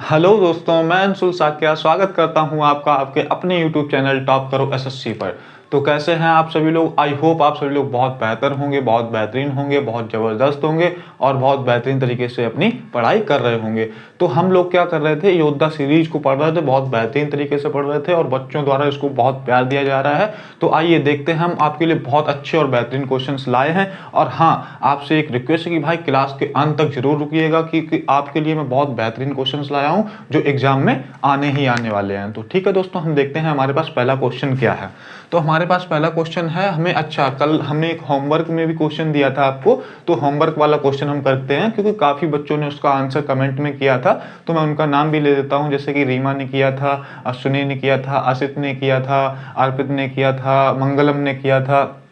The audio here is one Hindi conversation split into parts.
हेलो दोस्तों, मैं अंशुल साक्या स्वागत करता हूं आपका आपके अपने यूट्यूब चैनल टॉप करो एसएससी पर। तो कैसे हैं आप सभी लोग? आई होप आप सभी लोग बहुत बेहतर होंगे, बहुत बेहतरीन होंगे, बहुत ज़बरदस्त होंगे और बहुत बेहतरीन तरीके से अपनी पढ़ाई कर रहे होंगे। तो हम लोग क्या कर रहे थे, योद्धा सीरीज को पढ़ रहे थे, बहुत बेहतरीन तरीके से पढ़ रहे थे और बच्चों द्वारा इसको बहुत प्यार दिया जा रहा है। तो आइए देखते हैं, हम आपके लिए बहुत अच्छे और बेहतरीन क्वेश्चंस लाए हैं। और हाँ, आपसे एक रिक्वेस्ट है कि भाई क्लास के अंत तक जरूर रुकिएगा, क्योंकि आपके लिए मैं बहुत बेहतरीन क्वेश्चंस लाया हूं जो एग्जाम में आने वाले हैं। तो ठीक है दोस्तों, हम देखते हैं हमारे पास पहला क्वेश्चन क्या है। तो हमारे पास पहला क्वेश्चन है, हमें अच्छा कल हमने एक होमवर्क में भी क्वेश्चन दिया था आपको, तो होमवर्क वाला क्वेश्चन हम करते हैं क्योंकि काफ़ी बच्चों ने उसका आंसर कमेंट में किया था। तो मैं उनका नाम भी ले देता हूं, जैसे कि रीमा ने किया था, अश्विनी ने किया था, आसित ने किया था, अर्पित ने किया था, मंगलम ने किया था,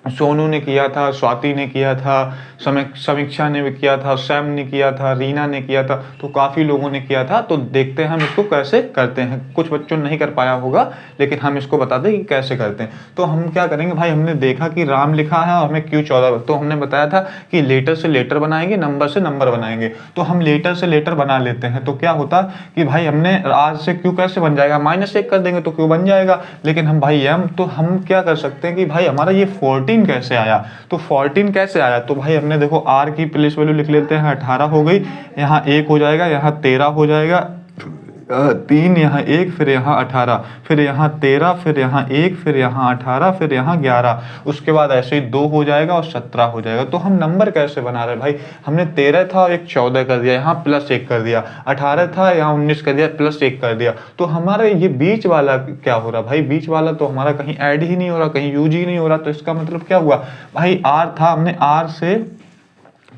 सोनू ने किया था, स्वाति ने किया था, समीक्षा ने भी किया था, सैम ने किया था, रीना ने किया था। तो काफ़ी लोगों ने किया था। तो देखते हैं हम इसको कैसे करते हैं। कुछ बच्चों ने नहीं कर पाया होगा, लेकिन हम इसको बताते हैं कि कैसे करते हैं। तो हम क्या करेंगे भाई, हमने देखा कि राम लिखा है और हमें क्यू 14, तो हमने बताया था कि लेटर से लेटर बनाएंगे, नंबर से नंबर बनाएंगे। तो हम लेटर से लेटर बना लेते हैं। तो क्या होता कि भाई हमने आज से क्यू कैसे बन जाएगा, -1 कर देंगे तो क्यू बन जाएगा। लेकिन हम भाई एम, तो हम क्या कर सकते हैं कि भाई हमारा ये 14 कैसे आया। तो 14 कैसे आया, तो भाई हमने देखो आर की प्लेस वैल्यू लिख लेते हैं, 18 हो गई, यहाँ 1 हो जाएगा, यहाँ 13 हो जाएगा, 3 यहाँ 1, फिर यहाँ 18, फिर यहाँ 13, फिर यहाँ 1, फिर यहाँ 18, फिर यहाँ 11, उसके बाद ऐसे ही 2 हो जाएगा और 17 हो जाएगा। तो हम नंबर कैसे बना रहे हैं भाई, हमने 13 था और एक 14 कर दिया, यहाँ +1 कर दिया, 18 था यहाँ 19 कर दिया, +1 कर दिया। तो हमारा ये बीच वाला क्या हो रहा भाई, बीच वाला तो हमारा कहीं ऐड ही नहीं हो रहा, कहीं यूज ही नहीं हो रहा। तो इसका मतलब क्या हुआ भाई, आर था, हमने आर से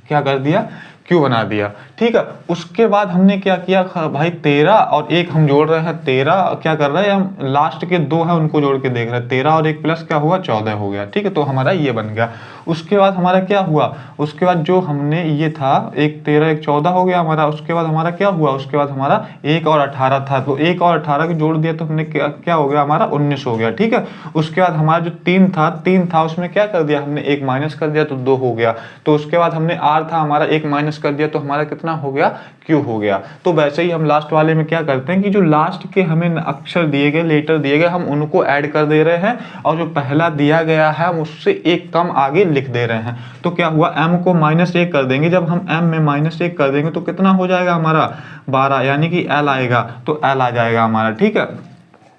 क्या कर दिया, क्यों बना दिया। ठीक है, उसके बाद हमने क्या किया भाई, 13 और 1 हम जोड़ रहे हैं, 13 क्या कर रहे हैं हम, लास्ट के 2 हैं उनको जोड़ के देख रहे हैं, 13 और 1 प्लस क्या हुआ, 14 हो गया। ठीक है, तो हमारा ये बन गया। उसके बाद हमारा क्या हुआ, उसके बाद जो हमने ये था, एक 13 एक 14 हो गया हमारा। उसके बाद हमारा क्या हुआ, उसके बाद हमारा 1 और 18 था, तो 1 और 18 को जोड़ दिया तो हमने क्या हो गया, हमारा 19 हो गया। ठीक है, उसके बाद हमारा जो 3 था उसमें क्या कर दिया हमने, 1 माइनस कर दिया तो 2 हो गया। तो उसके बाद हमने आर था हमारा, 1 माइनस कर दिया तो हमारा कितना हो गया, क्यू हो गया। तो वैसे ही हम लास्ट वाले में क्या करते हैं कि जो लास्ट के हमें अक्षर दिए गए, लेटर दिए गए, हम उनको ऐड कर दे रहे हैं और जो पहला दिया गया है हम उससे एक कम आगे लिख दे रहे हैं। तो क्या हुआ, m को -1 कर देंगे, जब हम m में -1 कर देंगे तो कितना हो जाएगा हमारा 12, यानी कि l आएगा, तो l आ जाएगा हमारा। ठीक है,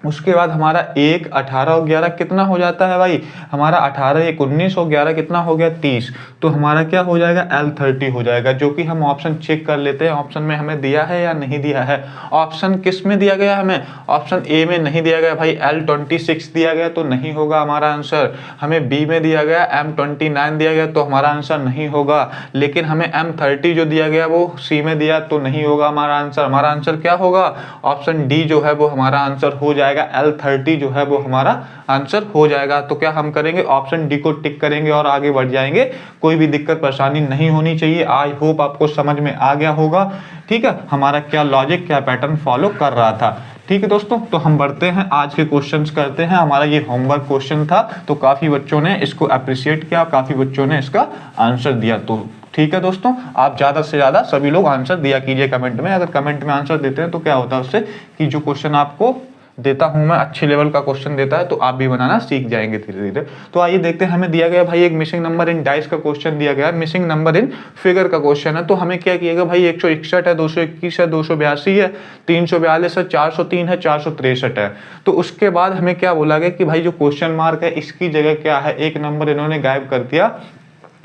उसके बाद हमारा 1, 18 और 11 कितना हो जाता है भाई, हमारा 18 1 19 और 11 कितना हो गया, 30। तो हमारा क्या हो जाएगा, L30 हो जाएगा, जो कि हम ऑप्शन चेक कर लेते हैं, ऑप्शन में हमें दिया है या नहीं दिया है। ऑप्शन किस में दिया गया हमें, ऑप्शन ए में नहीं दिया गया भाई, L26 दिया गया तो नहीं होगा हमारा आंसर। हमें बी में दिया गया, M29 दिया गया तो हमारा आंसर नहीं होगा। लेकिन हमें M30 जो दिया गया वो सी में दिया तो नहीं होगा हमारा आंसर। हमारा आंसर क्या होगा, ऑप्शन डी जो है वो हमारा आंसर हो जाएगा, L30 जो है वो हमारा आंसर हो जाएगा। तो क्या हम करेंगे, ऑप्शन डी को टिक करेंगे और आगे बढ़ जाएंगे। कोई भी दिक्कत परेशानी नहीं होनी चाहिए। आई होप आपको समझ में आ गया होगा। ठीक है, हमारा क्या लॉजिक, क्या पैटर्न फॉलो कर रहा था। ठीक है दोस्तों, तो हम बढ़ते हैं, आज के क्वेश्चंस करते हैं। हमारा ये होमवर्क क्वेश्चन था, तो काफी बच्चों ने इसको अप्रिशिएट किया, काफी बच्चों ने इसका आंसर दिया। तो ठीक है दोस्तों, आप ज़्यादा से ज़्यादा सभी लोग आंसर दिया कीजिए कमेंट में। अगर कमेंट में आंसर देते हैं तो क्या होता है उससे, कि जो क्वेश्चन आपको देता हूं मैं, अच्छे लेवल का क्वेश्चन देता है तो आप भी बनाना सीख जाएंगे धीरे धीरे। तो आइए देखते हैं, हमें दिया गया भाई एक मिसिंग नंबर इन डाइस का क्वेश्चन दिया गया है, मिसिंग नंबर इन फिगर का क्वेश्चन है। तो हमें क्या किएगा भाई, 161 है, 221 है, 282 है, 342 है, 403 है, 463 है। तो उसके बाद हमें क्या बोला गया कि भाई जो क्वेश्चन मार्क है इसकी जगह क्या है, एक नंबर इन्होंने गायब कर दिया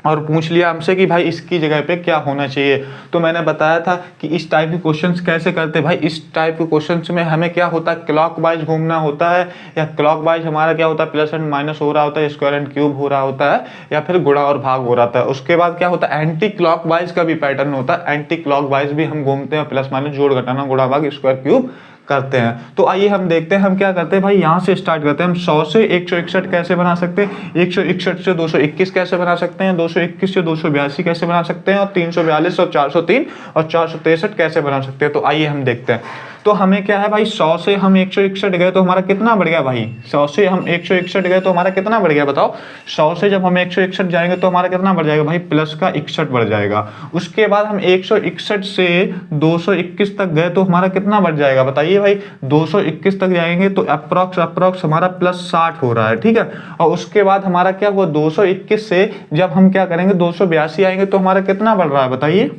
और पूछ लिया हमसे कि भाई इसकी जगह पे क्या होना चाहिए। तो मैंने बताया था कि इस टाइप के क्वेश्चंस कैसे करते हैं भाई, इस टाइप के क्वेश्चंस में हमें क्या होता है, क्लॉकवाइज घूमना होता है, या क्लॉकवाइज हमारा क्या होता है, प्लस एंड माइनस हो रहा होता है, स्क्वायर एंड क्यूब हो रहा होता है, या फिर गुणा और भाग हो रहा था। उसके बाद क्या होता है, एंटी क्लॉकवाइज का भी पैटर्न होता है, एंटी क्लॉकवाइज भी हम घूमते हैं, प्लस माइनस, जोड़ घटाना, गुणा भाग, स्क्वायर क्यूब करते हैं। तो आइए हम देखते हैं हम क्या करते हैं भाई, यहाँ से स्टार्ट करते हैं। हम 100 से 161 कैसे बना सकते हैं, 161 से 221 कैसे बना सकते हैं, 221 से 282 कैसे बना सकते हैं, और 342 और 403 और 463 कैसे बना सकते हैं। तो आइए हम देखते हैं। तो हमें क्या है भाई, 100 से हम 161 गए तो हमारा कितना बढ़ गया भाई, 100 से हम 161 गए तो हमारा कितना बढ़ गया बताओ। 100 से जब हम 161 जाएंगे तो हमारा कितना बढ़ जाएगा भाई, प्लस का 61 बढ़ जाएगा। उसके बाद हम 161 से 221 तक गए तो हमारा कितना बढ़ जाएगा बताइए भाई, 221 तक जाएंगे तो अप्रॉक्स हमारा प्लस 60 हो रहा है, ठीक है। और उसके बाद हमारा क्या हुआ, 221 से जब हम क्या करेंगे 282 आएंगे तो हमारा कितना बढ़ रहा है बताइए।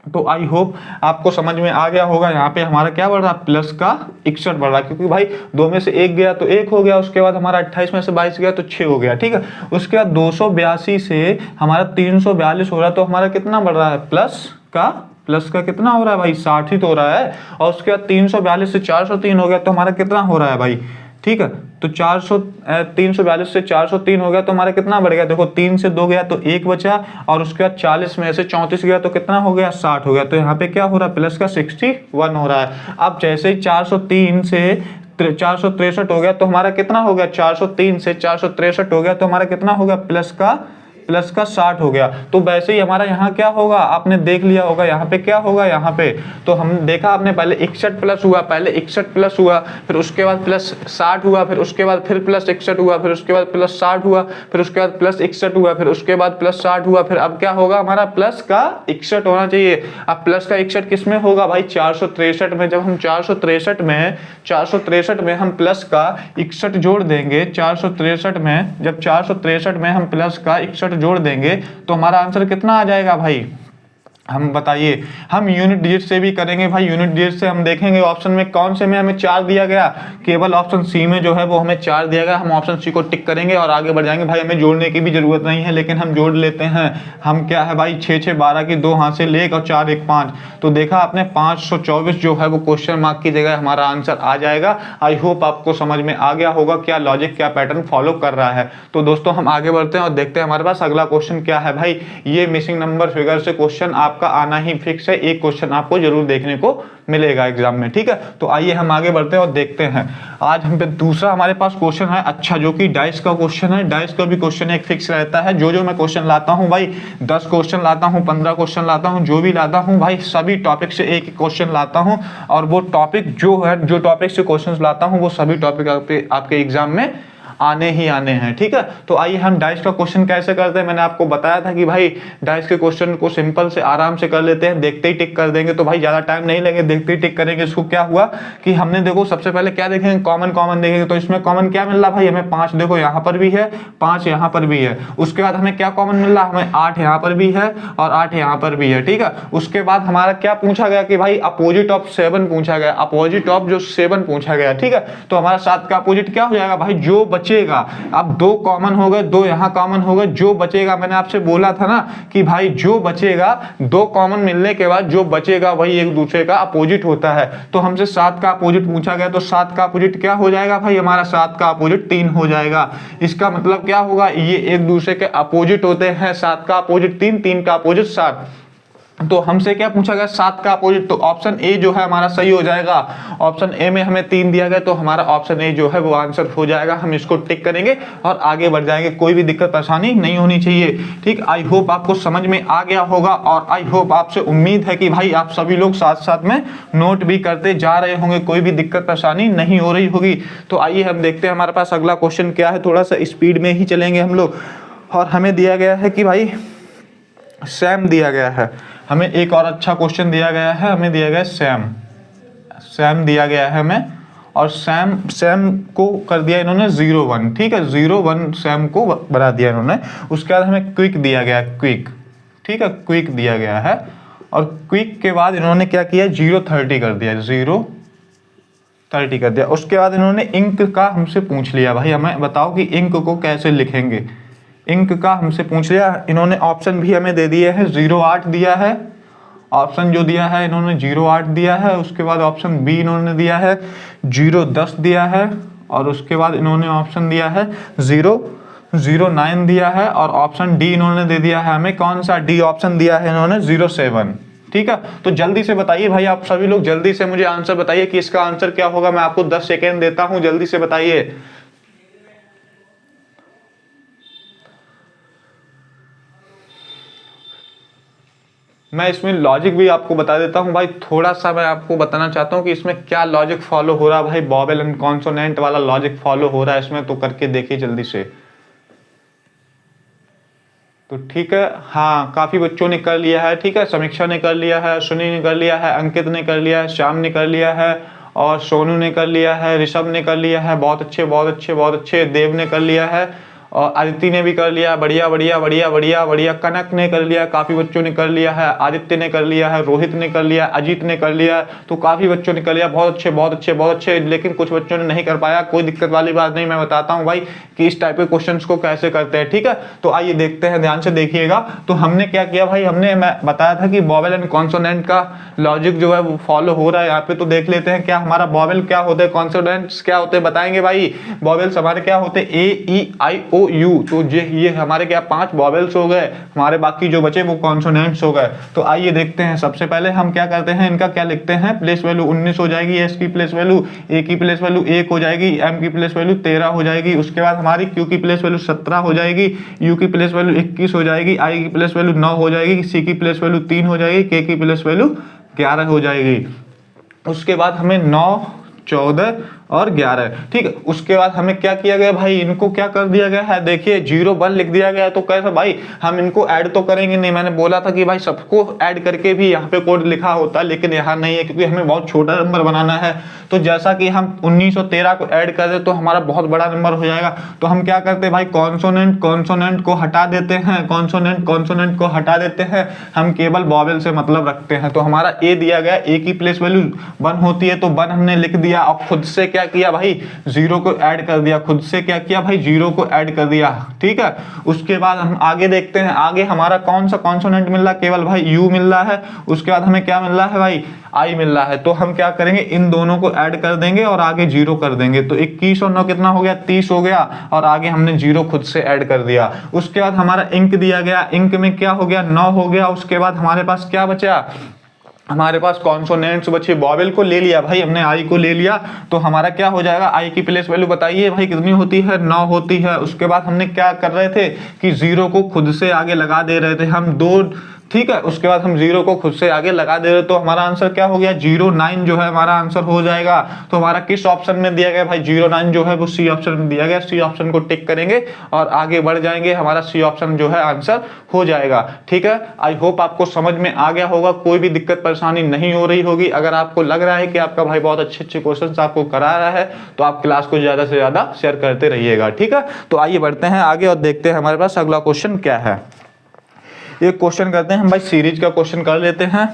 तो आई होप आपको समझ में आ गया होगा, यहाँ पे हमारा क्या बढ़ रहा है, प्लस का 61 बढ़ रहा है, क्योंकि भाई 2 में से 1 गया तो 1 हो गया, उसके बाद हमारा 28 में से 22 गया तो 6 हो गया, ठीक है। उसके बाद 282 से हमारा 342 हो रहा है तो हमारा कितना बढ़ रहा है, प्लस का कितना हो रहा है भाई, 60 ही तो हो रहा है। और उसके बाद 342 से 403 हो गया तो हमारा कितना हो रहा है भाई, ठीक है। तो 342 से 403 हो गया तो हमारा कितना बढ़ गया, देखो 3 से 2 गया तो 1 बचा, और उसके बाद 40 में से 34 गया तो कितना हो गया, 60 हो गया। तो यहाँ पे क्या हो रहा है, प्लस का 61 हो रहा है। अब जैसे ही 403 से 463 हो गया तो हमारा कितना हो गया, 403 से 463 हो गया तो हमारा कितना हो गया, प्लस का 60 हो गया। तो वैसे ही हमारा यहाँ क्या होगा, आपने देख लिया होगा यहाँ पे क्या होगा, यहाँ पे तो हम देखा आपने पहले 61 प्लस हुआ, पहले 61 प्लस हुआ, फिर उसके बाद प्लस 60 हुआ, फिर उसके बाद फिर प्लस 61 हुआ, फिर उसके बाद प्लस 60 हुआ, फिर उसके बाद प्लस 61 हुआ, फिर उसके बाद प्लस 60 हुआ, फिर अब क्या होगा हमारा, प्लस का 61 होना चाहिए। अब प्लस का 61 किस में होगा भाई, 463 में। जब हम 463 में हम प्लस का 61 जोड़ देंगे, 463 में जब 463 में हम प्लस का 61 जोड़ देंगे तो हमारा आंसर कितना आ जाएगा भाई, हम बताइए। हम यूनिट डिजिट से भी करेंगे भाई, यूनिट डिजिट से हम देखेंगे ऑप्शन में कौन से में हमें 4 दिया गया, केवल ऑप्शन सी में जो है वो हमें 4 दिया गया। हम ऑप्शन सी को टिक करेंगे और आगे बढ़ जाएंगे। भाई हमें जोड़ने की भी जरूरत नहीं है, लेकिन हम जोड़ लेते हैं। हम क्या है भाई, 6 6 12 की 2 हासिल 1 और 4 1 5, तो देखा आपने 524 जो है वो क्वेश्चन मार्क की जगह हमारा आंसर आ जाएगा। आई होप आपको समझ में आ गया होगा क्या लॉजिक, क्या पैटर्न फॉलो कर रहा है। तो दोस्तों हम आगे बढ़ते हैं और देखते हैं हमारे पास अगला क्वेश्चन क्या है। भाई ये मिसिंग नंबर फिगर से क्वेश्चन आपका आना ही फिक्स है, एक क्वेश्चन आपको जरूर देखने को मिलेगा एग्जाम में, ठीक है। तो आइए हम आगे बढ़ते हैं और देखते हैं। आज हम पे दूसरा हमारे पास क्वेश्चन है, अच्छा, जो कि डाइस का क्वेश्चन है। डाइस का भी क्वेश्चन एक फिक्स रहता है। जो मैं क्वेश्चन लाता हूं भाई, 10 क्वेश्चन लाता हूं, 15 क्वेश्चन लाता हूं, जो भी लाता हूं भाई सभी टॉपिक से एक क्वेश्चन लाता हूं। और वो टॉपिक जो है, जो टॉपिक से क्वेश्चन लाता हूं वो सभी टॉपिक आपके एग्जाम में आने ही आने हैं, ठीक है। तो आइए हम डाइस का क्वेश्चन कैसे करते हैं। मैंने आपको बताया था कि भाई डाइस के क्वेश्चन को सिंपल से आराम से कर लेते हैं, देखते ही टिक कर देंगे तो भाई ज्यादा टाइम नहीं लेंगे, देखते ही टिक करेंगे। इसको क्या हुआ कि हमने देखो सबसे पहले क्या देखेंगे, कॉमन देखेंगे। तो इसमें कॉमन क्या मिल रहा भाई, हमें 5 देखो यहाँ पर भी है, 5 यहाँ पर भी है। उसके बाद हमें क्या कॉमन मिल रहा, हमें 8 यहाँ पर भी है और 8 यहाँ पर भी है, ठीक है। उसके बाद हमारा क्या पूछा गया कि भाई अपोजिट ऑफ 7 पूछा गया, अपोजिट ऑफ जो 7 पूछा गया, ठीक है। तो हमारा 7 का अपोजिट क्या हो जाएगा भाई, जो बचेगा। अब 2 कॉमन हो गए, 2 यहाँ कॉमन हो गए, जो बचेगा, मैंने आपसे बोला था ना कि भाई जो बचेगा, 2 कॉमन मिलने के बाद जो बचेगा वही एक दूसरे का अपोजिट होता है। तो हमसे 7 का अपोजिट पूछा गया, तो 7 का अपोजिट क्या हो जाएगा भाई, हमारा 7 का अपोजिट 3 हो जाएगा। इसका मतलब क्या होगा, ये एक दूसरे के अपोजिट होते हैं। 7 का अपोजिट 3, 3 का अपोजिट 7। तो हमसे क्या पूछा गया, 7 का अपोजिट। तो ऑप्शन ए जो है हमारा सही हो जाएगा। ऑप्शन ए में हमें 3 दिया गया तो हमारा ऑप्शन ए जो है वो आंसर हो जाएगा। हम इसको टिक करेंगे और आगे बढ़ जाएंगे, कोई भी दिक्कत परेशानी नहीं होनी चाहिए, ठीक। आई होप आपको समझ में आ गया होगा और आई होप आपसे उम्मीद है कि भाई आप सभी लोग साथ साथ में नोट भी करते जा रहे होंगे, कोई भी दिक्कत परेशानी नहीं हो रही होगी। तो आइए हम देखते हैं हमारे पास अगला क्वेश्चन क्या है। थोड़ा सा स्पीड में ही चलेंगे हम लोग। और हमें दिया गया है कि भाई सैम दिया गया है, हमें एक और अच्छा क्वेश्चन दिया गया है, हमें दिया गया सैम दिया गया है हमें। और सैम को कर दिया इन्होंने 0 1, ठीक है, 0 1 सैम को बना दिया इन्होंने। उसके बाद हमें क्विक दिया गया, क्विक, ठीक है, क्विक दिया गया है। और क्विक के बाद इन्होंने क्या किया, 0 30 कर दिया, 0 30 कर दिया। उसके बाद इन्होंने इंक का हमसे पूछ लिया, भाई हमें बताओ कि इंक को कैसे लिखेंगे। इंक का हमसे पूछ लिया इन्होंने। ऑप्शन भी हमें दे दिए हैं, 0 8 दिया है। ऑप्शन जो दिया है इन्होंने 0 8 दिया है। उसके बाद ऑप्शन बी इन्होंने दिया है 0 10 दिया है। और उसके बाद इन्होंने ऑप्शन दिया है 0 0 9 दिया है। और ऑप्शन डी इन्होंने दे दिया है हमें, कौन सा, डी ऑप्शन दिया है इन्होंने 0 7, ठीक है। तो जल्दी से बताइए भाई, आप सभी लोग जल्दी से मुझे आंसर बताइए कि इसका आंसर क्या होगा। मैं आपको 10 सेकेंड देता हूं, जल्दी से बताइए। मैं इसमें लॉजिक भी आपको बता देता हूँ भाई, थोड़ा सा मैं आपको बताना चाहता हूँ कि इसमें क्या लॉजिक फॉलो हो रहा है भाई। वोवेल एंड कॉन्सोनेंट वाला लॉजिक फॉलो हो रहा है इसमें, तो करके देखिए जल्दी से। तो ठीक है, हाँ काफी बच्चों ने कर लिया है, ठीक है, समीक्षा ने कर लिया है, सुनी ने कर लिया है, अंकित ने कर लिया है, श्याम ने कर लिया है, और सोनू ने कर लिया है, ऋषभ ने कर लिया है, बहुत अच्छे बहुत अच्छे बहुत अच्छे, देव ने कर लिया है, और आदित्य ने भी कर लिया, बढ़िया बढ़िया बढ़िया बढ़िया बढ़िया, कनक ने कर लिया, काफी बच्चों ने कर लिया है, आदित्य ने कर लिया है, रोहित ने कर लिया, अजीत ने कर लिया, तो काफी बच्चों ने कर लिया, बहुत अच्छे बहुत अच्छे बहुत अच्छे। लेकिन कुछ बच्चों ने नहीं कर पाया, कोई दिक्कत वाली बात नहीं, मैं बताता हूँ भाई कि इस टाइप के क्वेश्चन को कैसे करते हैं, ठीक है। तो आइए देखते हैं, ध्यान से देखिएगा। तो हमने क्या किया भाई, मैं बताया था कि वोवेल एंड कॉन्सोनेंट का लॉजिक जो है वो फॉलो हो रहा है यहाँ पे। तो देख लेते हैं क्या हमारा वोवेल क्या होते हैं, कॉन्सोनेंट्स क्या होते हैं, बताएंगे भाई। वोवेल्स हमारे क्या होते हैं, ए ई आई ओ यू, तो ये हमारे क्या 5 वोवेल्स हो गए, हमारे बाकी जो बचे वो कॉन्सोनेंट्स हो गए। तो आइए देखते हैं, सबसे पहले हम क्या करते हैं, इनका क्या लिखते हैं, प्लेस वैल्यू 19 हो जाएगी, एस की प्लेस वैल्यू, ए की प्लेस वैल्यू 1 हो जाएगी, एम की प्लेस वैल्यू 13 हो जाएगी, उसके बाद हमारी क्यू की प्लेस वैल्यू 17 हो जाएगी, यू की प्लेस वैल्यू 21 हो जाएगी, आई की प्लेस वैल्यू 9 हो जाएगी, सी की प्लेस वैल्यू 3 हो जाएगी, के की प्लेस वैल्यू 11 हो जाएगी। उसके बाद हमें 9, 14 और 11, ठीक है। उसके बाद हमें क्या किया गया भाई, इनको क्या कर दिया गया है, देखिए 0 1 लिख दिया गया है। तो कैसे भाई, हम इनको ऐड तो करेंगे नहीं, मैंने बोला था कि भाई सबको ऐड करके भी यहाँ पे कोड लिखा होता है, लेकिन यहाँ नहीं है क्योंकि हमें बहुत छोटा नंबर बनाना है। तो जैसा कि हम 19 और 13 को ऐड कर दे तो हमारा बहुत बड़ा नंबर हो जाएगा। तो हम क्या करते हैं भाई, कॉन्सोनेंट को हटा देते हैं, कॉन्सोनेंट को हटा देते हैं, हम केवल वोवेल से मतलब रखते हैं। तो हमारा ए दिया गया, ए की प्लेस वैल्यू 1 होती है, तो 1 हमने लिख दिया, और खुद से क्या किया भाई, 0 को ऐड कर दिया, खुद से क्या किया भाई, 0 को ऐड कर दिया, ठीक है। उसके बाद हम आगे देखते हैं, आगे हमारा कौन सा कॉन्सोनेंट मिल रहा है, केवल भाई यू मिल रहा है। उसके बाद हमें क्या मिल रहा है भाई, आई मिल रहा है। तो हम क्या करेंगे, इन दोनों को ऐड कर देंगे और आगे 0 कर देंगे। तो 21 और 9 कितना हो गया, 30 हो गया, और आगे हमने 0 खुद से ऐड कर दिया। उसके बाद हमारा इंक दिया गया, इंक में क्या हो गया, 9 हो गया। उसके बाद हमारे पास क्या बचा, हमारे पास कॉन्सोनेंट्स बचे, वोवेल को ले लिया भाई हमने, आई को ले लिया, तो हमारा क्या हो जाएगा, आई की प्लेस वैल्यू बताइए भाई कितनी होती है, 9 होती है। उसके बाद हमने क्या कर रहे थे कि 0 को खुद से आगे लगा दे रहे थे हम 2, ठीक है। उसके बाद हम 0 को खुद से आगे लगा दे रहे, तो हमारा आंसर क्या हो गया, 09 जो है हमारा आंसर हो जाएगा। तो हमारा किस ऑप्शन में दिया गया भाई, 09 जो है वो सी ऑप्शन में दिया गया। सी ऑप्शन को टिक करेंगे और आगे बढ़ जाएंगे, हमारा सी ऑप्शन जो है आंसर हो जाएगा, ठीक है। आई होप आपको समझ में आ गया होगा, कोई भी दिक्कत परेशानी नहीं हो रही होगी। अगर आपको लग रहा है कि आपका भाई बहुत अच्छे अच्छे क्वेश्चन आपको करा रहा है, तो आप क्लास को ज्यादा से ज्यादा शेयर करते रहिएगा, ठीक है। तो आइए बढ़ते हैं आगे और देखते हैं हमारे पास अगला क्वेश्चन क्या है। एक क्वेश्चन करते हैं हम भाई, सीरीज का क्वेश्चन कर लेते हैं,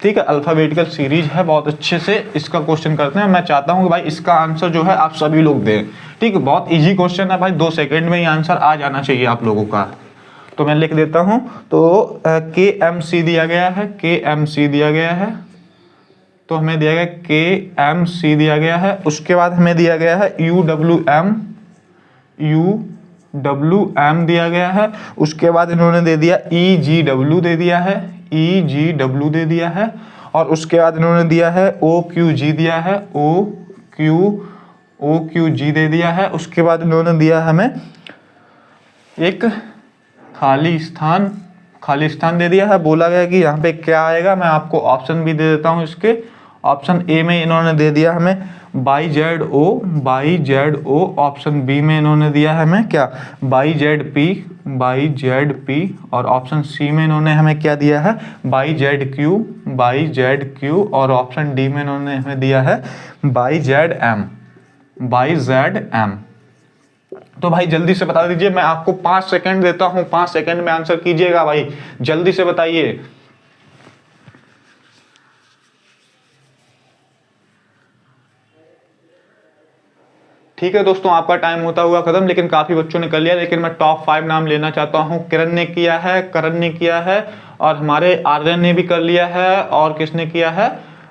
ठीक है। अल्फाबेटिकल सीरीज है, बहुत अच्छे से इसका क्वेश्चन करते हैं। मैं चाहता हूं कि भाई इसका आंसर जो है आप सभी लोग दें, ठीक है। बहुत इजी क्वेश्चन है भाई, 2 सेकंड में ही आंसर आ जाना चाहिए आप लोगों का। तो मैं लिख देता हूं, तो KMC दिया गया है, KMC दिया गया है, तो हमें दिया गया KMC दिया गया है। उसके बाद हमें दिया गया है UWM दिया गया है। उसके बाद इन्होंने दे दिया EGW दे दिया है, EGW दे दिया है। और उसके बाद इन्होंने दिया है OQG दिया है, OQG दे दिया है। उसके बाद इन्होंने दिया हमें एक खाली स्थान दे दिया है। बोला गया कि यहाँ पे क्या आएगा, मैं आपको ऑप्शन भी दे देता हूँ इसके। ऑप्शन ए में इन्होंने दे दिया हमें ByZO, ऑप्शन बी में इन्होंने दिया है हमें क्या, ByZP, और ऑप्शन सी में इन्होंने हमें क्या दिया है, ByZQ, और ऑप्शन डी में इन्होंने हमें दिया है ByZM। तो भाई जल्दी से बता दीजिए, मैं आपको 5 सेकंड देता हूं, 5 सेकंड में आंसर कीजिएगा भाई, जल्दी से बताइए। ठीक है दोस्तों, आपका टाइम होता हुआ खत्म, लेकिन काफी बच्चों ने कर लिया। लेकिन मैं टॉप 5 नाम लेना चाहता हूं। किरण ने किया है, करण ने किया है, और हमारे आर्यन ने भी कर लिया है, और किसने किया है,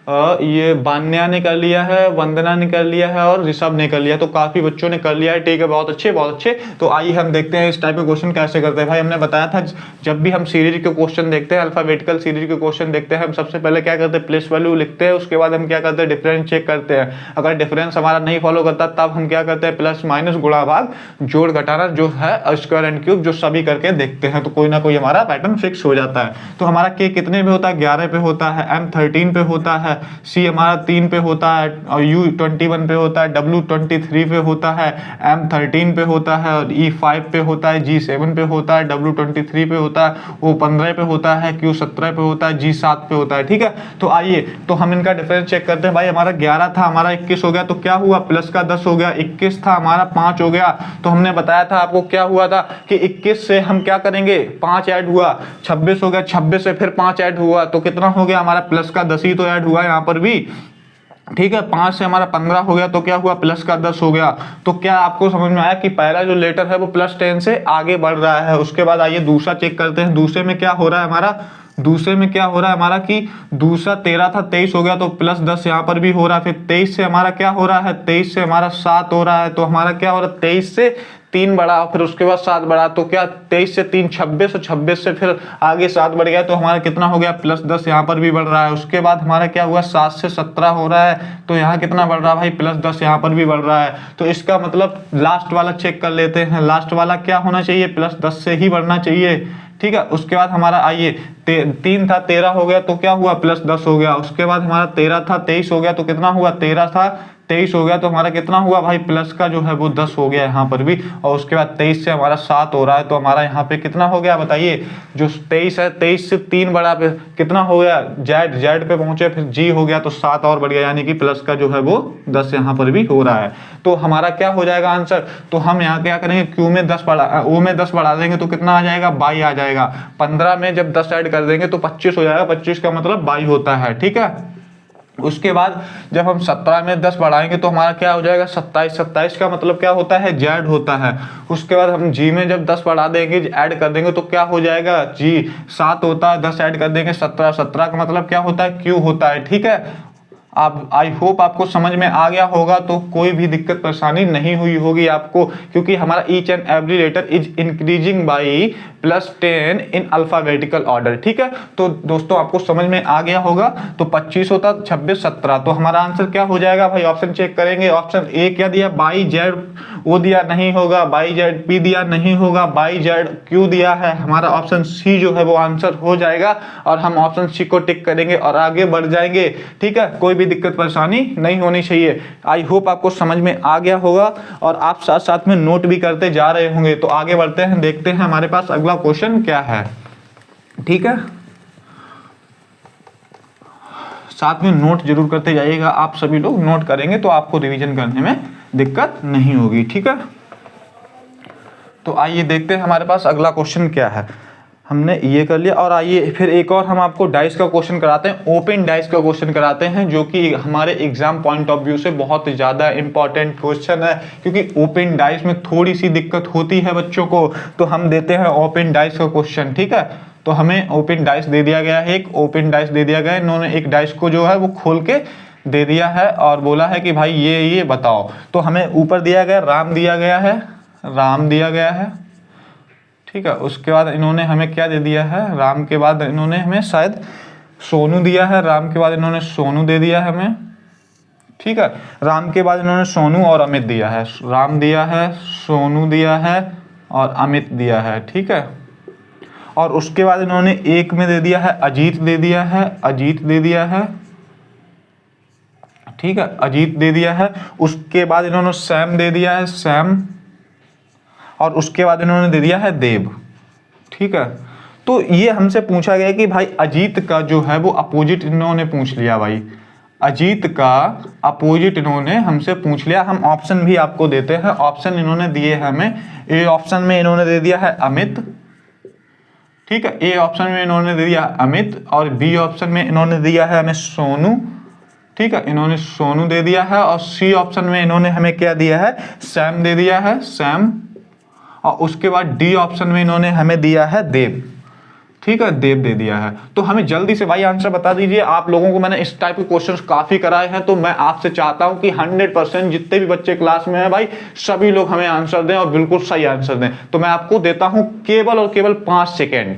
ये बान्या ने कर लिया है, वंदना ने कर लिया है और ऋषभ ने कर लिया, तो काफी बच्चों ने कर लिया है। ठीक है, बहुत अच्छे बहुत अच्छे। तो आइए हम देखते हैं इस टाइप के क्वेश्चन कैसे करते हैं। भाई हमने बताया था जब भी हम सीरीज के क्वेश्चन देखते हैं, अल्फाबेटिकल सीरीज के क्वेश्चन देखते हैं, हम सबसे पहले क्या करते हैं, प्लेस वैल्यू लिखते हैं। उसके बाद हम क्या करते हैं, डिफरेंस चेक करते हैं। अगर डिफरेंस हमारा नहीं फॉलो करता तब हम क्या करते हैं, प्लस माइनस गुणा भाग जोड़ घटाना जो है स्क्वायर एंड क्यूब जो सभी करके देखते हैं, तो कोई ना कोई हमारा पैटर्न फिक्स हो जाता है। तो हमारा के कितने पे होता है, 11 पे होता है, एम 13 पे होता है, सी हमारा 3 पे होता है, और यू 21 पे होता है, डब्ल्यू 23 पे होता है, एम 13 पे होता है, और ई 5 पे होता है, जी 7 पे होता है, डब्ल्यू 23 पे होता है, ओ 15 पे होता है, क्यू 17 पे होता है, जी 7 पे होता है। ठीक है, तो आइए तो हम इनका डिफरेंस चेक करते हैं। भाई हमारा 11 था, हमारा 21 हो गया, तो क्या हुआ, प्लस का 10 हो गया। 21 था हमारा 5 हो गया, तो हमने बताया था आपको क्या हुआ था कि 21 से हम क्या करेंगे, 5 ऐड हुआ, 26 हो गया, 26 से फिर 5 ऐड हुआ, तो कितना हो गया हमारा, प्लस का 10 ही तो ऐड हुआ यहाँ पर भी। ठीक है, 5 से हमारा 15 हो गया, तो क्या हुआ, प्लस का 10 हो गया। तो क्या आपको समझ में आया कि पहला जो लेटर है वो प्लस 10 से आगे बढ़ रहा है। उसके बाद आइए दूसरा चेक करते हैं। दूसरे में क्या हो रहा है हमारा, दूसरे में क्या हो रहा है हमारा कि दूसरा 13 था, 23 हो गया, तो प्लस 10 यहाँ पर भी हो रहा है। फिर 23 से हमारा क्या हो रहा है, 23 से हमारा 7 हो रहा है, तो हमारा क्या हो रहा है, 23 से 3 बढ़ा, फिर उसके बाद 7 बढ़ा, तो क्या 23 से 3 26, और 26 से फिर आगे 7 बढ़ गया, तो हमारा कितना हो गया, प्लस 10 यहाँ पर भी बढ़ रहा है। उसके बाद हमारा क्या हुआ, 7 से 17 हो रहा है, तो यहाँ कितना बढ़ रहा है भाई, प्लस 10 यहाँ पर भी बढ़ रहा है। तो इसका मतलब लास्ट वाला चेक कर लेते हैं। लास्ट वाला क्या होना चाहिए, प्लस 10 से ही बढ़ना चाहिए। ठीक है, उसके बाद हमारा आइए 3 था, 13 हो गया, तो क्या हुआ, प्लस 10 हो गया। उसके बाद हमारा 13 था, 23 हो गया, तो कितना हुआ, 13 था 23 हो गया, तो हमारा कितना हुआ भाई, प्लस का जो है वो 10 हो गया यहाँ पर भी। और उसके बाद 23 से हमारा 7 हो रहा है, तो हमारा यहाँ पे कितना हो गया बताइए, जो 23 है, 23 से 3 बढ़ा, पे कितना हो गया, जेड जेड पे पहुंचे, फिर जी हो गया, तो 7 और बढ़ गया, यानी कि प्लस का जो है वो 10 यहाँ पर भी हो रहा है। तो हमारा क्या हो जाएगा आंसर, तो हम यहाँ क्या करेंगे, क्यू में 10 बढ़ा, ओ में 10 बढ़ा देंगे, तो कितना आ जाएगा, 22 आ जाएगा। 15 में जब 10 ऐड कर देंगे तो 25 हो जाएगा, 25 का मतलब 22 होता है। ठीक है, उसके बाद जब हम 17 में 10 बढ़ाएंगे तो हमारा क्या हो जाएगा, 27, 27 का मतलब क्या होता है, जेड होता है। उसके बाद हम जी में जब 10 बढ़ा देंगे, ऐड कर देंगे, तो क्या हो जाएगा, जी 7 होता है, 10 ऐड कर देंगे 17, 17 का मतलब क्या होता है, क्यू होता है। ठीक है, आप आई होप आपको समझ में आ गया होगा, तो कोई भी दिक्कत परेशानी नहीं हुई होगी आपको, क्योंकि हमारा each and every letter is increasing by +10 in alphabetical order. ठीक है, तो दोस्तों आपको समझ में आ गया होगा। तो 25 होता, 26, 17, तो हमारा आंसर क्या हो जाएगा भाई, ऑप्शन चेक करेंगे। ऑप्शन ए क्या दिया, बाई जेड ओ दिया नहीं होगा, बाई जेड पी दिया नहीं होगा, बाई जेड क्यू दिया है, हमारा ऑप्शन सी जो है वो आंसर हो जाएगा। और हम ऑप्शन सी को टिक करेंगे और आगे बढ़ जाएंगे। ठीक है, कोई भी दिक्कत परेशानी नहीं होनी चाहिए। आई होप आपको समझ में आ गया होगा और आप साथ साथ में नोट भी करते जा रहे होंगे। तो आगे बढ़ते हैं, देखते हैं हमारे पास अगला क्वेश्चन क्या है। ठीक है, साथ में नोट जरूर करते जाइएगा। आप सभी लोग नोट करेंगे तो आपको रिवीजन करने में दिक्कत नहीं होगी। ठीक है, तो आइए देखते हैं हमारे पास अगला क्वेश्चन क्या है। हमने ये कर लिया, और आइए फिर एक और हम आपको डाइस का क्वेश्चन कराते हैं, ओपन डाइस का क्वेश्चन कराते हैं, जो कि हमारे एग्जाम पॉइंट ऑफ व्यू से बहुत ज़्यादा इंपॉर्टेंट क्वेश्चन है। क्योंकि ओपन डाइस में थोड़ी सी दिक्कत होती है बच्चों को, तो हम देते हैं ओपन डाइस का क्वेश्चन। ठीक है, तो हमें ओपन डाइस दे दिया गया है, एक ओपन डाइस दे दिया गया है। इन्होंने एक डाइस को जो है वो खोल के दे दिया है और बोला है कि भाई ये बताओ। तो हमें ऊपर दिया गया राम दिया गया है, राम दिया गया है। ठीक है, उसके बाद इन्होंने हमें क्या दे दिया है, राम के बाद इन्होंने हमें शायद सोनू दिया है, राम के बाद इन्होंने सोनू दे दिया है हमें। ठीक है, राम के बाद इन्होंने सोनू और अमित दिया है, राम दिया है, सोनू दिया है और अमित दिया है। ठीक है, और उसके बाद इन्होंने एक में दे दिया है अजीत दे दिया है, अजीत दे दिया है। ठीक है, अजीत दे दिया है। उसके बाद इन्होंने सैम दे दिया है, सैम, और उसके बाद इन्होंने दे दिया है देव। ठीक है, तो ये हमसे पूछा गया कि भाई अजीत का जो है वो अपोजिट इन्होंने पूछ लिया। भाई अजीत का अपोजिट इन्होंने हमसे पूछ लिया। हम ऑप्शन भी आपको देते हैं, ऑप्शन इन्होंने दिए हैं हमें। ए ऑप्शन में इन्होंने दे दिया है अमित। ठीक है, ए ऑप्शन में इन्होंने दे दिया अमित, और बी ऑप्शन में इन्होंने दिया है हमें सोनू। ठीक है, इन्होंने सोनू दे दिया है, और सी ऑप्शन में इन्होंने हमें क्या दिया है, सैम दे दिया है, सैम, और उसके बाद डी ऑप्शन में इन्होंने हमें दिया है देव। ठीक है, देव दे दिया है। तो हमें जल्दी से भाई आंसर बता दीजिए। आप लोगों को मैंने इस टाइप के क्वेश्चंस काफी कराए हैं, तो मैं आपसे चाहता हूं कि 100% जितने भी बच्चे क्लास में हैं भाई, सभी लोग हमें आंसर दें और बिल्कुल सही आंसर दें। तो मैं आपको देता हूं केवल और केवल 5 सेकेंड।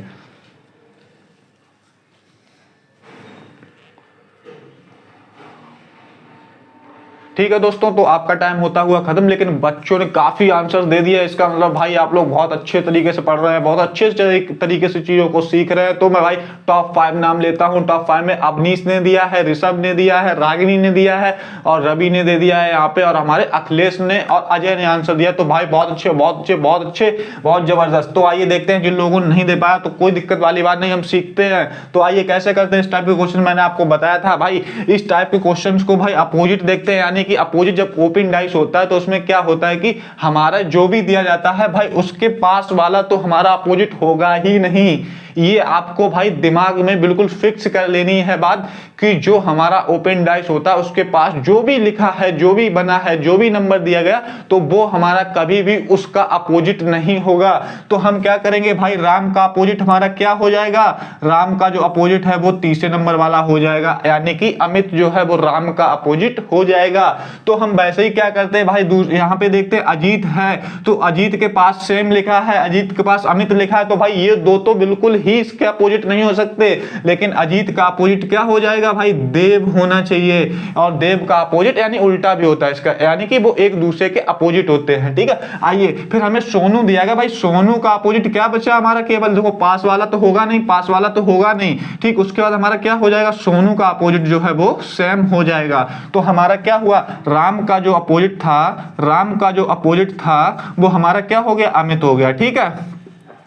ठीक है दोस्तों, तो आपका टाइम होता हुआ खत्म, लेकिन बच्चों ने काफी आंसर दे दिया। इसका मतलब भाई आप लोग बहुत अच्छे तरीके से पढ़ रहे हैं, बहुत अच्छे तरीके से चीजों को सीख रहे हैं। तो मैं भाई टॉप 5 नाम लेता हूं। टॉप 5 में अवनीश ने दिया है, ऋषभ ने दिया है, रागिनी ने दिया है और रवि ने दे दिया है यहाँ पे, और हमारे अखिलेश ने और अजय ने आंसर दिया। तो भाई बहुत अच्छे, बहुत अच्छे, बहुत अच्छे, बहुत जबरदस्त। तो आइए देखते हैं, जिन लोगों ने नहीं दे पाया तो कोई दिक्कत वाली बात नहीं, हम सीखते हैं। तो आइए कैसे करते हैं इस टाइप के क्वेश्चन, मैंने आपको बताया था भाई। इस टाइप के क्वेश्चन को भाई अपोजिट देखते हैं, यानी कि अपोजिट जब ओपन डाइस होता है तो उसमें क्या होता है कि हमारा जो भी दिया जाता है भाई, उसके पास वाला तो हमारा अपोजिट होगा ही नहीं। ये आपको भाई दिमाग में बिल्कुल फिक्स कर लेनी है बात, कि जो हमारा ओपन डाइस होता है उसके पास जो भी लिखा है, जो भी बना है, जो भी नंबर दिया गया, तो वो हमारा कभी भी उसका अपोजिट नहीं होगा। तो हम क्या करेंगे भाई, राम का अपोजिट हमारा क्या हो जाएगा, राम का जो अपोजिट है वो तीसरे नंबर वाला हो जाएगा, यानी कि अमित जो है वो राम का अपोजिट हो जाएगा। तो हम वैसे ही क्या करते हैं भाई, यहाँ पे देखते हैं अजीत है, तो अजीत के पास सेम लिखा है, अजीत के पास अमित लिखा है, तो भाई ये दो तो बिल्कुल ही इसके अपोजिट नहीं हो सकते। लेकिन अजीत का अपोजिट क्या हो जाएगा भाई, देव होना चाहिए। और देव का अपोजिट यानी उल्टा भी होता है इसका, यानी कि वो एक दूसरे के अपोजिट होते हैं। ठीक है, आइए फिर हमें सोनू दिया गया भाई, सोनू का अपोजिट क्या बचा हमारा, केवल देखो पास वाला तो होगा नहीं, पास वाला तो होगा नहीं। ठीक, उसके बाद हमारा क्या हो जाएगा, सोनू का अपोजिट जो है वो सेम हो जाएगा। तो हमारा क्या हुआ, राम का जो अपोजिट था, राम का जो अपोजिट था वो हमारा क्या हो गया, अमित हो गया। ठीक है,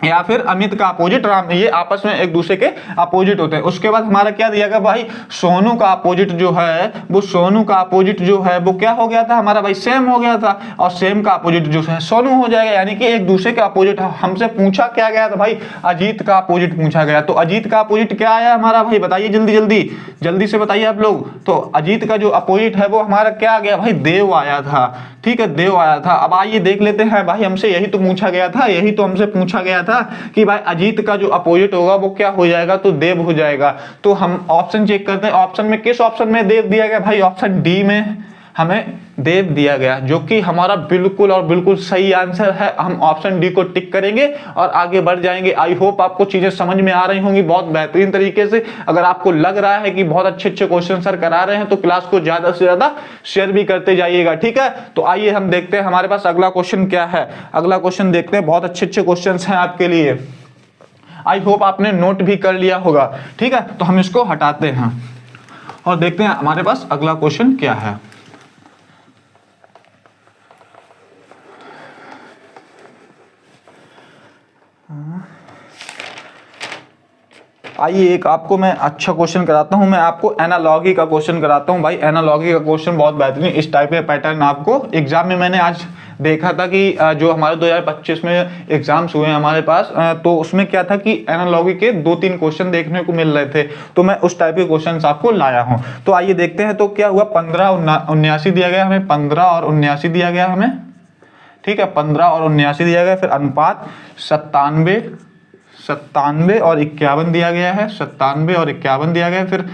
या फिर अमित का अपोजिट राम, ये आपस में एक दूसरे के अपोजिट होते हैं। उसके बाद हमारा क्या दिया गया भाई, सोनू का अपोजिट जो है वो, सोनू का अपोजिट जो है वो क्या हो गया था हमारा भाई, सेम हो गया था, और सेम का अपोजिट जो है सोनू हो जाएगा, यानी कि एक दूसरे का अपोजिट। हमसे पूछा क्या गया था भाई, अजीत का अपोजिट पूछा गया। तो अजीत का अपोजिट क्या आया हमारा भाई, बताइए जल्दी जल्दी, जल्दी से बताइए आप लोग। तो अजीत का जो अपोजिट है वो हमारा क्या आ गया भाई, देव आया था। ठीक है, देव आया था। अब आइए देख लेते हैं भाई, हमसे यही तो पूछा गया था, यही तो हमसे पूछा गया था कि भाई अजीत का जो अपोजिट होगा वो क्या हो जाएगा, तो देव हो जाएगा। तो हम ऑप्शन चेक करते हैं, ऑप्शन में किस ऑप्शन में देव दिया गया भाई, ऑप्शन डी में हमें देव दिया गया, जो कि हमारा बिल्कुल और बिल्कुल सही आंसर है। हम ऑप्शन डी को टिक करेंगे और आगे बढ़ जाएंगे। आई होप आपको चीजें समझ में आ रही होंगी बहुत बेहतरीन तरीके से। अगर आपको लग रहा है कि बहुत अच्छे अच्छे क्वेश्चन सर करा रहे हैं तो क्लास को ज्यादा से ज्यादा शेयर भी करते जाइएगा। ठीक है, तो आइए हम देखते हैं हमारे पास अगला क्वेश्चन क्या है। अगला क्वेश्चन देखते हैं, बहुत अच्छे अच्छे क्वेश्चन हैं आपके लिए। आई होप आपने नोट भी कर लिया होगा। ठीक है, तो हम इसको हटाते हैं और देखते हैं हमारे पास अगला क्वेश्चन क्या है। आइए एक आपको मैं अच्छा क्वेश्चन कराता हूं, मैं आपको एनालॉगी का क्वेश्चन कराता हूं भाई। एनालॉगी का क्वेश्चन बहुत बेहतरीन, इस टाइप के पैटर्न आपको एग्जाम में मैंने आज देखा था कि जो हमारे 2025 में एग्जाम्स हुए हैं हमारे पास, तो उसमें क्या था कि एनालॉगी के 2-3 क्वेश्चन देखने को मिल रहे थे, तो मैं उस टाइप के क्वेश्चन आपको लाया हूं। तो आइए देखते हैं, तो क्या हुआ, 15-79 दिया गया हमें, 15 और 79 दिया गया हमें। ठीक है, 15 और 79 दिया गया, फिर अनुपात 97 और 51 दिया गया है, 97 और 51 दिया गया, फिर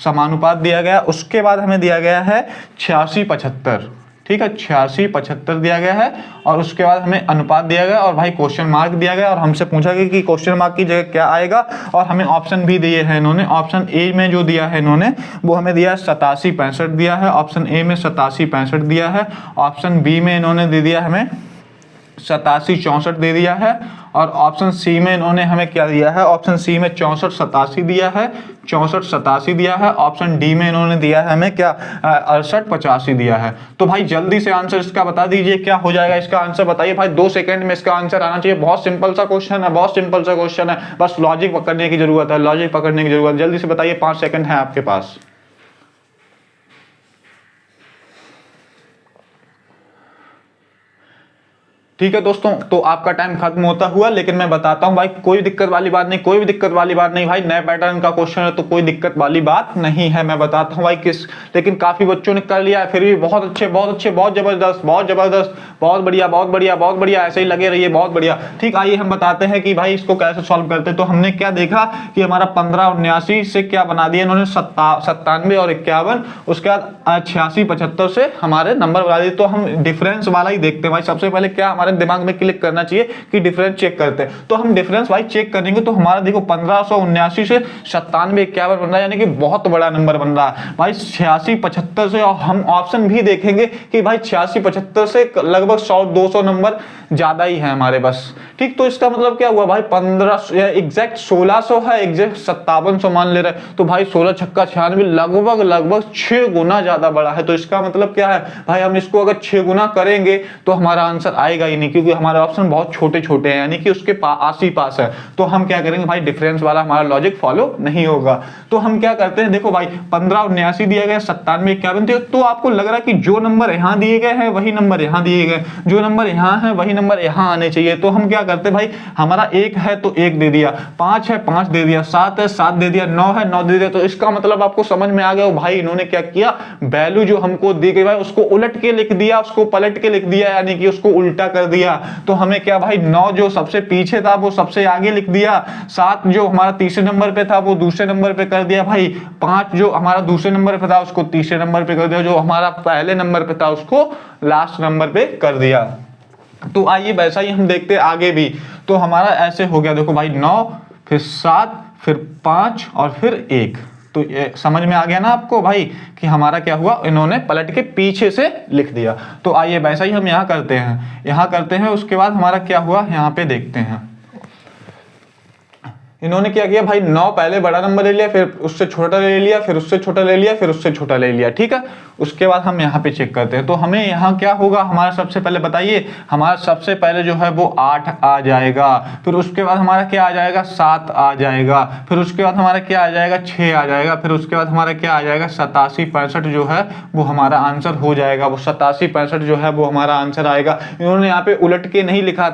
समानुपात दिया गया। उसके बाद हमें दिया गया है 86-75। ठीक है, 86-75 दिया गया है, और उसके बाद हमें अनुपात दिया गया और भाई क्वेश्चन मार्क दिया गया, और हमसे पूछा गया कि क्वेश्चन मार्क की जगह क्या आएगा, और हमें ऑप्शन भी दिए हैं इन्होंने। ऑप्शन ए में जो दिया है इन्होंने वो हमें दिया 87-65 दिया है, ऑप्शन ए में 87-65 दिया है। ऑप्शन बी में इन्होंने दे दिया हमें 87-64 दे दिया है, और ऑप्शन सी में इन्होंने हमें क्या दिया है, ऑप्शन सी में 64-87 दिया है, 64-87 दिया है। ऑप्शन डी में इन्होंने दिया है हमें क्या, 68-85 दिया है। तो भाई जल्दी से आंसर इसका बता दीजिए, क्या हो जाएगा इसका आंसर, बताइए भाई। 2 सेकंड में इसका आंसर आना चाहिए। बहुत सिंपल सा क्वेश्चन है, बहुत सिंपल सा क्वेश्चन है, बस लॉजिक पकड़ने की जरूरत है, लॉजिक पकड़ने की जरूरत है। जल्दी से बताइए, 5 सेकंड है आपके पास। ठीक है दोस्तों, तो आपका टाइम खत्म होता हुआ, लेकिन मैं बताता हूं भाई कोई दिक्कत वाली बात नहीं, कोई भी दिक्कत वाली बात नहीं भाई। नए पैटर्न का क्वेश्चन है तो कोई दिक्कत वाली बात नहीं है। मैं बताता हूं भाई लेकिन काफी बच्चों ने कर लिया है, फिर भी बहुत अच्छे, बहुत अच्छे, बहुत जबरदस्त, बहुत जबरदस्त, बहुत बढ़िया, बहुत बढ़िया, बहुत बढ़िया, ऐसे ही लगे रहिए, बहुत बढ़िया। ठीक, आइए हम बताते हैं कि भाई इसको कैसे सॉल्व करते हैं। तो हमने क्या देखा कि हमारा 1579 से क्या बना दिया इन्होंने 97 और 51, उसके बाद 86 75 से हमारे नंबर बना दिए। तो हम डिफरेंस वाला ही देखते हैं भाई। सबसे पहले क्या हमारे दिमाग में क्लिक करना चाहिए कि डिफरेंस चेक करते हैं। तो हम डिफरेंस भाई चेक करेंगे तो हमारा देखो 1579 से 97 51 बन रहा है, यानी कि बहुत बड़ा नंबर बन रहा है भाई। 86 75 से, और हम ऑप्शन भी देखेंगे कि भाई 86 75 से लगभग 100-200 नंबर ज्यादा ही है हमारे बस। ठीक, तो इसका मतलब क्या हुआ भाई 1500 एग्जैक्ट 1600 है, एग्जैक्ट 5700 मान ले रहे हैं। तो भाई 16 छक्का 96 लगभग 6 गुना ज्यादा बड़ा है। तो इसका मतलब क्या है भाई, हम इसको अगर 6 गुना करेंगे तो हमारा आंसर आएगा ही नहीं, क्योंकि हमारे ऑप्शन बहुत छोटे छोटे हैं, यानी कि उसके आस ही पास है। तो हम क्या करेंगे भाई, डिफरेंस वाला हमारा लॉजिक फॉलो नहीं होगा। तो हम क्या करते हैं, देखो भाई 1579 दिया गया, 97 51, तो आपको लग रहा है कि जो नंबर यहाँ दिए गए हैं वही नंबर यहाँ दिए गए, जो नंबर यहाँ है वही नंबर यहाँ आने चाहिए। तो हम क्या करते हैं भाई, हमारा 1 है तो 1 दे दिया, 5 है 5 दे दिया, 7 है 7 दे दिया, 9 है 9 दे दिया। तो इसका मतलब आपको समझ में आ गया भाई, इन्होंने क्या किया, वैल्यू जो हमको दी गई भाई उसको उलट के लिख दिया, उसको पलट के लिख दिया, यानी कि उसको उल्टा कर दिया। तो हमें क्या भाई, 9 जो सबसे पीछे था वो सबसे आगे लिख दिया, 7 जो हमारा तीसरे नंबर पे था वो दूसरे नंबर पे कर दिया भाई, 5 जो हमारा दूसरे नंबर पे था उसको तीसरे नंबर पे कर दिया, जो हमारा पहले नंबर पे था उसको लास्ट नंबर पे कर दिया। तो आइए वैसा ही हम देखते हैं आगे भी। तो हमारा ऐसे हो गया, देखो भाई 9 फिर 7 फिर 5 और फिर 1। तो ये समझ में आ गया ना आपको भाई कि हमारा क्या हुआ, इन्होंने पलट के पीछे से लिख दिया। तो आइए वैसा ही हम यहाँ करते हैं, उसके बाद हमारा क्या हुआ यहाँ पे देखते हैं। इन्होंने क्या किया भाई, 9 पहले बड़ा नंबर ले लिया, फिर उससे छोटा ले लिया, फिर उससे छोटा ले लिया, फिर उससे छोटा ले लिया। ठीक है, उसके बाद हम यहाँ पे चेक करते हैं। तो हमें यहाँ क्या होगा, हमारा सबसे पहले बताइए, हमारा सबसे पहले जो है वो 8 आ जाएगा, फिर उसके बाद हमारा क्या आ जाएगा, 7 आ जाएगा, फिर उसके बाद हमारा क्या आ जाएगा, 6 आ जाएगा, फिर उसके बाद हमारा क्या आ जाएगा, 87 65 जो है वो हमारा आंसर हो जाएगा। वो 87 65 जो है वो हमारा आंसर आएगा। इन्होंने यहाँ पे उलट के नहीं लिखा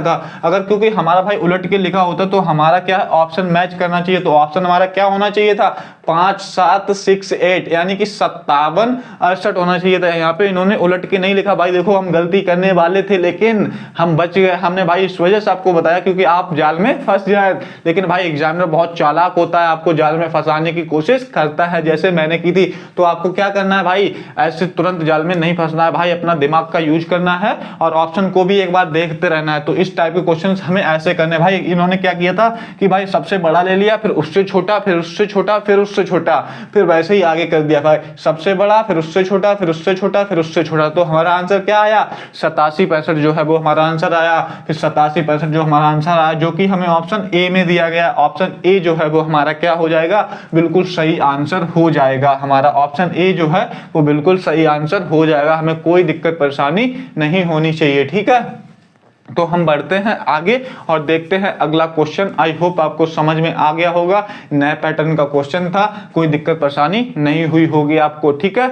था, अगर क्योंकि हमारा भाई उलट के लिखा होता तो हमारा क्या ऑप्शन मैच करना चाहिए। तो ऑप्शन हमारा क्या होना चाहिए था, 5 7 6 8, यानी कि 57 68 होना चाहिए था। यहाँ पे इन्होंने उलट के नहीं लिखा भाई। देखो हम गलती करने वाले थे लेकिन हम बच गए। हमने भाई इस वजह से आपको बताया क्योंकि आप जाल में फंस जाए। लेकिन भाई एग्जामिनर बहुत चालाक होता है, आपको जाल में फंसाने की कोशिश करता है, जैसे मैंने की थी। तो आपको क्या करना है भाई, ऐसे तुरंत जाल में नहीं फंसना है भाई, अपना दिमाग का यूज करना है और ऑप्शन को भी एक बार देखते रहना है। तो इस टाइप के क्वेश्चन हमें ऐसे करने भाई। इन्होंने क्या किया था कि भाई सबसे बड़ा ले लिया, फिर उससे छोटा, फिर उससे छोटा, फिर उससे छोटा, फिर वैसे ही आगे कर दिया भाई, सबसे बड़ा, फिर उससे छोटा, फिर उससे छोटा, फिर उससे छोटा। तो हमारा आंसर क्या आया, 87 65 जो है वो हमारा आंसर आया। फिर 87 65 जो हमारा आंसर आया, जो कि हमें ऑप्शन ए में दिया गया। ऑप्शन ए जो है वो हमारा क्या हो जाएगा, बिल्कुल सही आंसर हो जाएगा। हमारा ऑप्शन ए जो है वो बिल्कुल सही आंसर हो जाएगा। हमें कोई दिक्कत परेशानी नहीं होनी चाहिए। ठीक है, तो हम बढ़ते हैं आगे और देखते हैं अगला क्वेश्चन। आई होप आपको समझ में आ गया होगा। नए पैटर्न का क्वेश्चन था, कोई दिक्कत परेशानी नहीं हुई होगी आपको। ठीक है,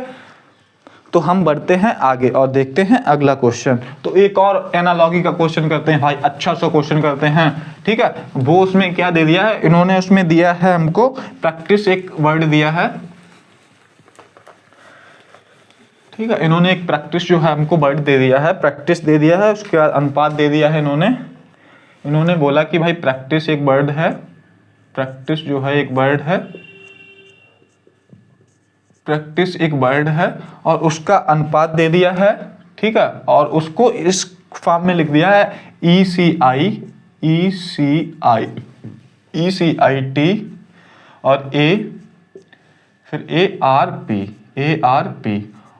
तो हम बढ़ते हैं आगे और देखते हैं अगला क्वेश्चन। तो एक और एनालॉजी का क्वेश्चन करते हैं भाई, अच्छा सा क्वेश्चन करते हैं। ठीक है, वो उसमें क्या दे दिया है इन्होंने, उसमें दिया है हमको प्रैक्टिस, एक वर्ड दिया है। ठीक है, इन्होंने एक प्रैक्टिस जो है हमको वर्ड दे दिया है, प्रैक्टिस दे दिया है, उसके बाद अनुपात दे दिया है। इन्होंने बोला कि भाई प्रैक्टिस एक वर्ड है, प्रैक्टिस जो है एक वर्ड है, प्रैक्टिस एक वर्ड है और उसका अनुपात दे दिया है। ठीक है, और उसको इस फॉर्म में लिख दिया है ECI और फिर ARP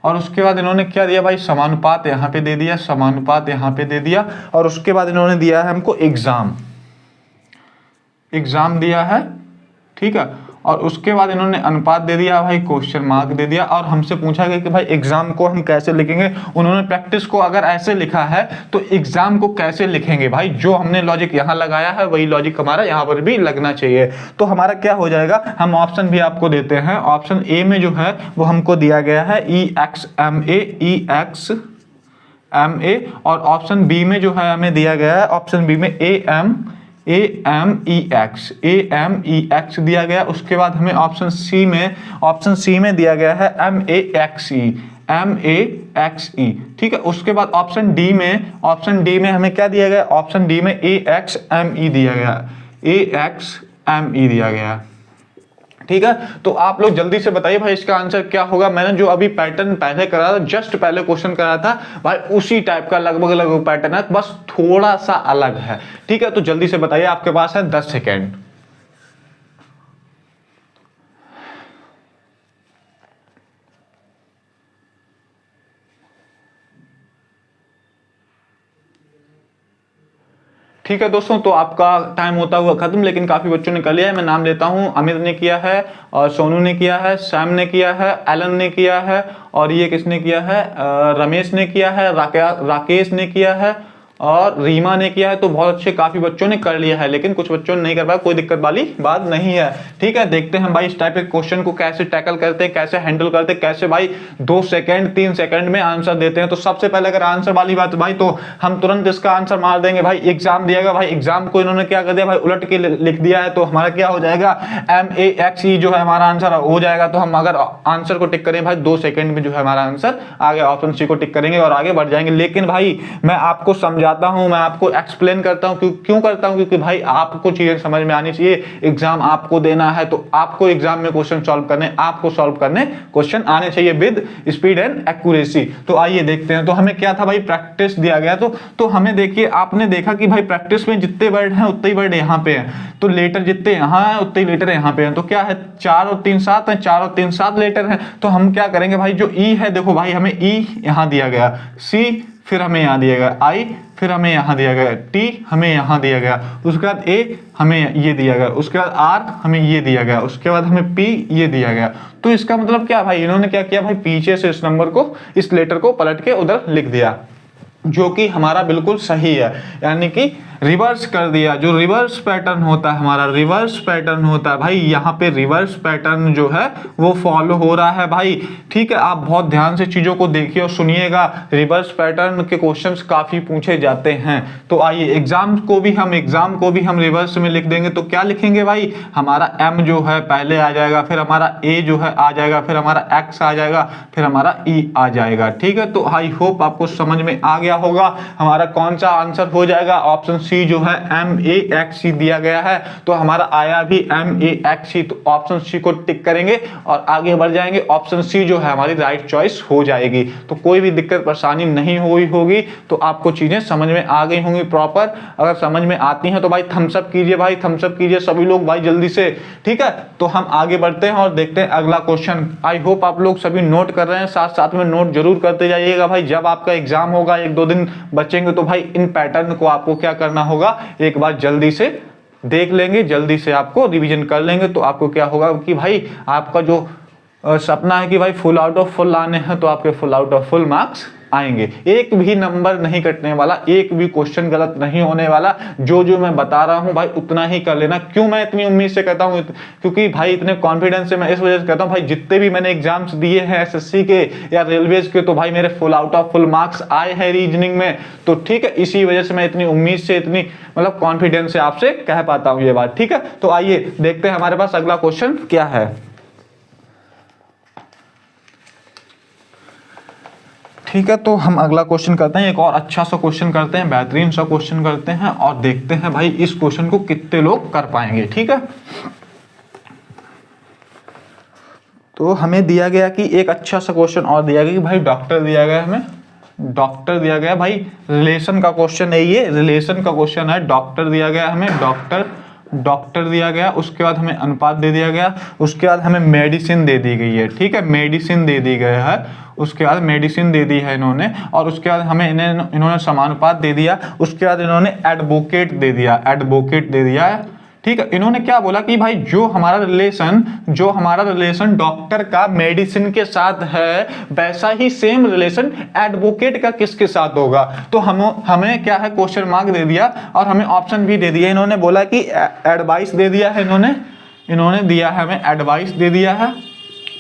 और उसके बाद इन्होंने क्या दिया भाई, समानुपात यहाँ पे दे दिया, समानुपात यहाँ पे दे दिया और उसके बाद इन्होंने दिया है हमको एग्जाम दिया है। ठीक है, और उसके बाद इन्होंने अनुपात दे दिया भाई, क्वेश्चन मार्क दे दिया और हमसे पूछा गया कि भाई एग्जाम को हम कैसे लिखेंगे। उन्होंने प्रैक्टिस को अगर ऐसे लिखा है तो एग्जाम को कैसे लिखेंगे भाई। जो हमने लॉजिक यहाँ लगाया है वही लॉजिक हमारा यहाँ पर भी लगना चाहिए। तो हमारा क्या हो जाएगा, हम ऑप्शन भी आपको देते हैं। ऑप्शन ए में जो है वो हमको दिया गया है MA, और ऑप्शन बी में जो है हमें दिया गया है, ऑप्शन बी में AMEX दिया गया। उसके बाद हमें ऑप्शन सी में दिया गया है MAXE, ठीक है। उसके बाद ऑप्शन डी में हमें क्या दिया गया, ऑप्शन डी में AXME दिया गया, ठीक है। तो आप लोग जल्दी से बताइए भाई इसका आंसर क्या होगा। मैंने जो अभी पैटर्न पहले करा था, जस्ट पहले क्वेश्चन करा था भाई, उसी टाइप का लगभग पैटर्न है, बस थोड़ा सा अलग है, ठीक है। तो जल्दी से बताइए, आपके पास है 10 सेकेंड। ठीक है दोस्तों, तो आपका टाइम होता हुआ खत्म, लेकिन काफी बच्चों ने कर लिया है। मैं नाम लेता हूं, अमित ने किया है, और सोनू ने किया है, सैम ने किया है, एलन ने किया है, और ये किसने किया है, रमेश ने किया है, राकेश ने किया है, और रीमा ने किया है। तो बहुत अच्छे, काफी बच्चों ने कर लिया है, लेकिन कुछ बच्चों ने नहीं कर पाया, कोई दिक्कत वाली बात नहीं है, ठीक है। देखते हैं भाई इस टाइप के क्वेश्चन को कैसे टैकल करते हैं, कैसे हैंडल करते हैं, कैसे भाई 2 सेकंड 3 सेकंड में आंसर देते हैं। तो सबसे पहले अगर आंसर वाली बात भाई, तो हम तुरंत इसका आंसर मार देंगे भाई। एग्जाम दिएगा भाई, एग्जाम को इन्होंने क्या कर दिया भाई, उलट के लिख दिया है, तो हमारा क्या हो जाएगा, MAXE जो है हमारा आंसर हो जाएगा। तो हम अगर आंसर को टिक करें भाई 2 सेकंड में जो है हमारा आंसर आ गया, ऑप्शन सी को टिक करेंगे और आगे बढ़ जाएंगे। लेकिन भाई मैं आपको समझाता हूं, मैं आपको एक्सप्लेन करता हूं, क्यों करता हूं, क्योंकि भाई आपको चीजें समझ में आनी चाहिए। एग्जाम आपको देना है, तो आपको एग्जाम में क्वेश्चन सॉल्व करने, आपको सॉल्व करने क्वेश्चन आने चाहिए विद स्पीड एंड एक्यूरेसी। तो आइए देखते हैं। तो हमें क्या था भाई, प्रैक्टिस दिया गया। तो हमें देखिए, आपने देखा कि भाई प्रैक्टिस में जितने वर्ड हैं उतने ही वर्ड यहाँ पे हैं, तो लेटर जितने यहाँ है उतने ही लेटर यहाँ पे हैं। तो क्या है, 4 और 3 7 है, 4 और 3 7 लेटर हैं। तो हम क्या करेंगे भाई, जो ई है, देखो भाई हमें ई यहाँ दिया गया, सी फिर हमें यहाँ दिया गया, आई फिर हमें यहाँ दिया गया, टी हमें यहाँ दिया गया, उसके बाद ए हमें ये दिया गया, उसके बाद आर हमें ये दिया गया, उसके बाद हमें पी ये दिया गया। तो इसका मतलब क्या भाई, इन्होंने क्या किया भाई, पीछे से इस नंबर को, इस लेटर को पलट के उधर लिख दिया, जो कि हमारा बिल्कुल सही है, यानी कि रिवर्स कर दिया। जो रिवर्स पैटर्न होता है हमारा, रिवर्स पैटर्न होता है भाई, यहाँ पे रिवर्स पैटर्न जो है वो फॉलो हो रहा है भाई, ठीक है। आप बहुत ध्यान से चीजों को देखिए और सुनिएगा, रिवर्स पैटर्न के क्वेश्चंस काफी पूछे जाते हैं। तो आइए एग्जाम को भी हम रिवर्स में लिख देंगे। तो क्या लिखेंगे भाई, हमारा एम जो है पहले आ जाएगा, फिर हमारा ए जो है आ जाएगा, फिर हमारा एक्स आ जाएगा, फिर हमारा ई आ जाएगा, ठीक है। तो आई होप आपको समझ में आ गया होगा हमारा कौन सा आंसर हो जाएगा। ऑप्शन सी जो है MAXE दिया गया है, तो हमारा आया भी MAXE, तो ऑप्शन सी को टिक करेंगे और आगे बढ़ जाएंगे। ऑप्शन सी जो है हमारी राइट चॉइस हो जाएगी। तो कोई भी दिक्कत परेशानी नहीं हुई होगी, तो आपको चीजें समझ में आ गई होंगी प्रॉपर। अगर समझ में आती हैं तो भाई थम्स अप कीजिए, भाई थम्स अप कीजिए सभी लोग भाई जल्दी से, ठीक है। तो हम आगे बढ़ते हैं और देखते हैं अगला क्वेश्चन। आई होप आप लोग सभी नोट कर रहे हैं, साथ साथ में नोट जरूर करते जाइएगा भाई। जब आपका एग्जाम होगा, 1-2 दिन बचेंगे, तो भाई इन पैटर्न को आपको क्या करना होगा, एक बार जल्दी से देख लेंगे, जल्दी से आपको रिवीजन कर लेंगे। तो आपको क्या होगा कि भाई आपका जो सपना है कि भाई फुल आउट ऑफ फुल आने हैं, तो आपके full out of full marks आएंगे। एक भी नंबर नहीं कटने वाला, एक भी क्वेश्चन गलत नहीं होने वाला। जो मैं बता रहा हूं भाई उतना ही कर लेना। क्यों मैं इतनी उम्मीद से कहता हूं, क्योंकि भाई इतने कॉन्फिडेंस से मैं इस वजह से कहता हूं भाई, जितने भी मैंने एग्जाम्स दिए हैं एसएससी के या रेलवेज के, तो भाई मेरे full out of full marks आए हैं रीजनिंग में। तो ठीक है, इसी वजह से मैं इतनी उम्मीद से, इतनी मतलब कॉन्फिडेंस से आपसे कह पाता हूं ये बात, ठीक है। तो आइए देखते हैं हमारे पास अगला क्वेश्चन क्या है। ठीक है, तो हम अगला क्वेश्चन करते हैं, एक और अच्छा सा क्वेश्चन करते हैं, बेहतरीन सा क्वेश्चन करते हैं और देखते हैं भाई इस क्वेश्चन को कितने लोग कर पाएंगे, ठीक है। तो हमें दिया गया कि एक अच्छा सा क्वेश्चन और दिया गया कि भाई डॉक्टर दिया गया, हमें डॉक्टर दिया गया भाई, रिलेशन का क्वेश्चन है, ये रिलेशन का क्वेश्चन है। डॉक्टर दिया गया हमें, डॉक्टर दिया गया, उसके बाद हमें अनुपात दे दिया गया, उसके बाद हमें मेडिसिन दे दी गई है, ठीक है, मेडिसिन दे दी गया है, उसके बाद मेडिसिन दे दी है इन्होंने, और उसके बाद हमें इन्होंने समानुपात दे दिया, उसके बाद इन्होंने एडवोकेट दे दिया है, ठीक है। इन्होंने क्या बोला कि भाई जो हमारा रिलेशन डॉक्टर का मेडिसिन के साथ है, वैसा ही सेम रिलेशन एडवोकेट का किसके साथ होगा। तो हमें क्या है, क्वेश्चन मार्क दे दिया और हमें ऑप्शन भी दे दिया। इन्होंने बोला कि एडवाइस दे दिया है, इन्होंने दिया है हमें एडवाइस दे दिया है,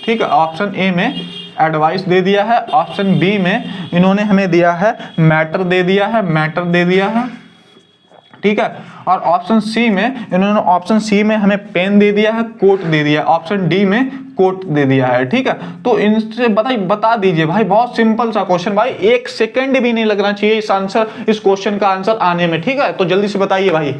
ठीक है। ऑप्शन ए में एडवाइस दे दिया है। ऑप्शन बी में इन्होंने हमें दिया है मैटर दे दिया है, मैटर दे दिया है, ठीक है। और ऑप्शन सी में हमें पेन दे दिया है, कोट दे दिया है। ऑप्शन डी में कोट दे दिया है, ठीक है। तो इनसे बता दीजिए भाई, बहुत सिंपल सा क्वेश्चन भाई, 1 सेकंड भी नहीं लगना चाहिए इस क्वेश्चन का आंसर आने में, ठीक है। तो जल्दी से बताइए भाई,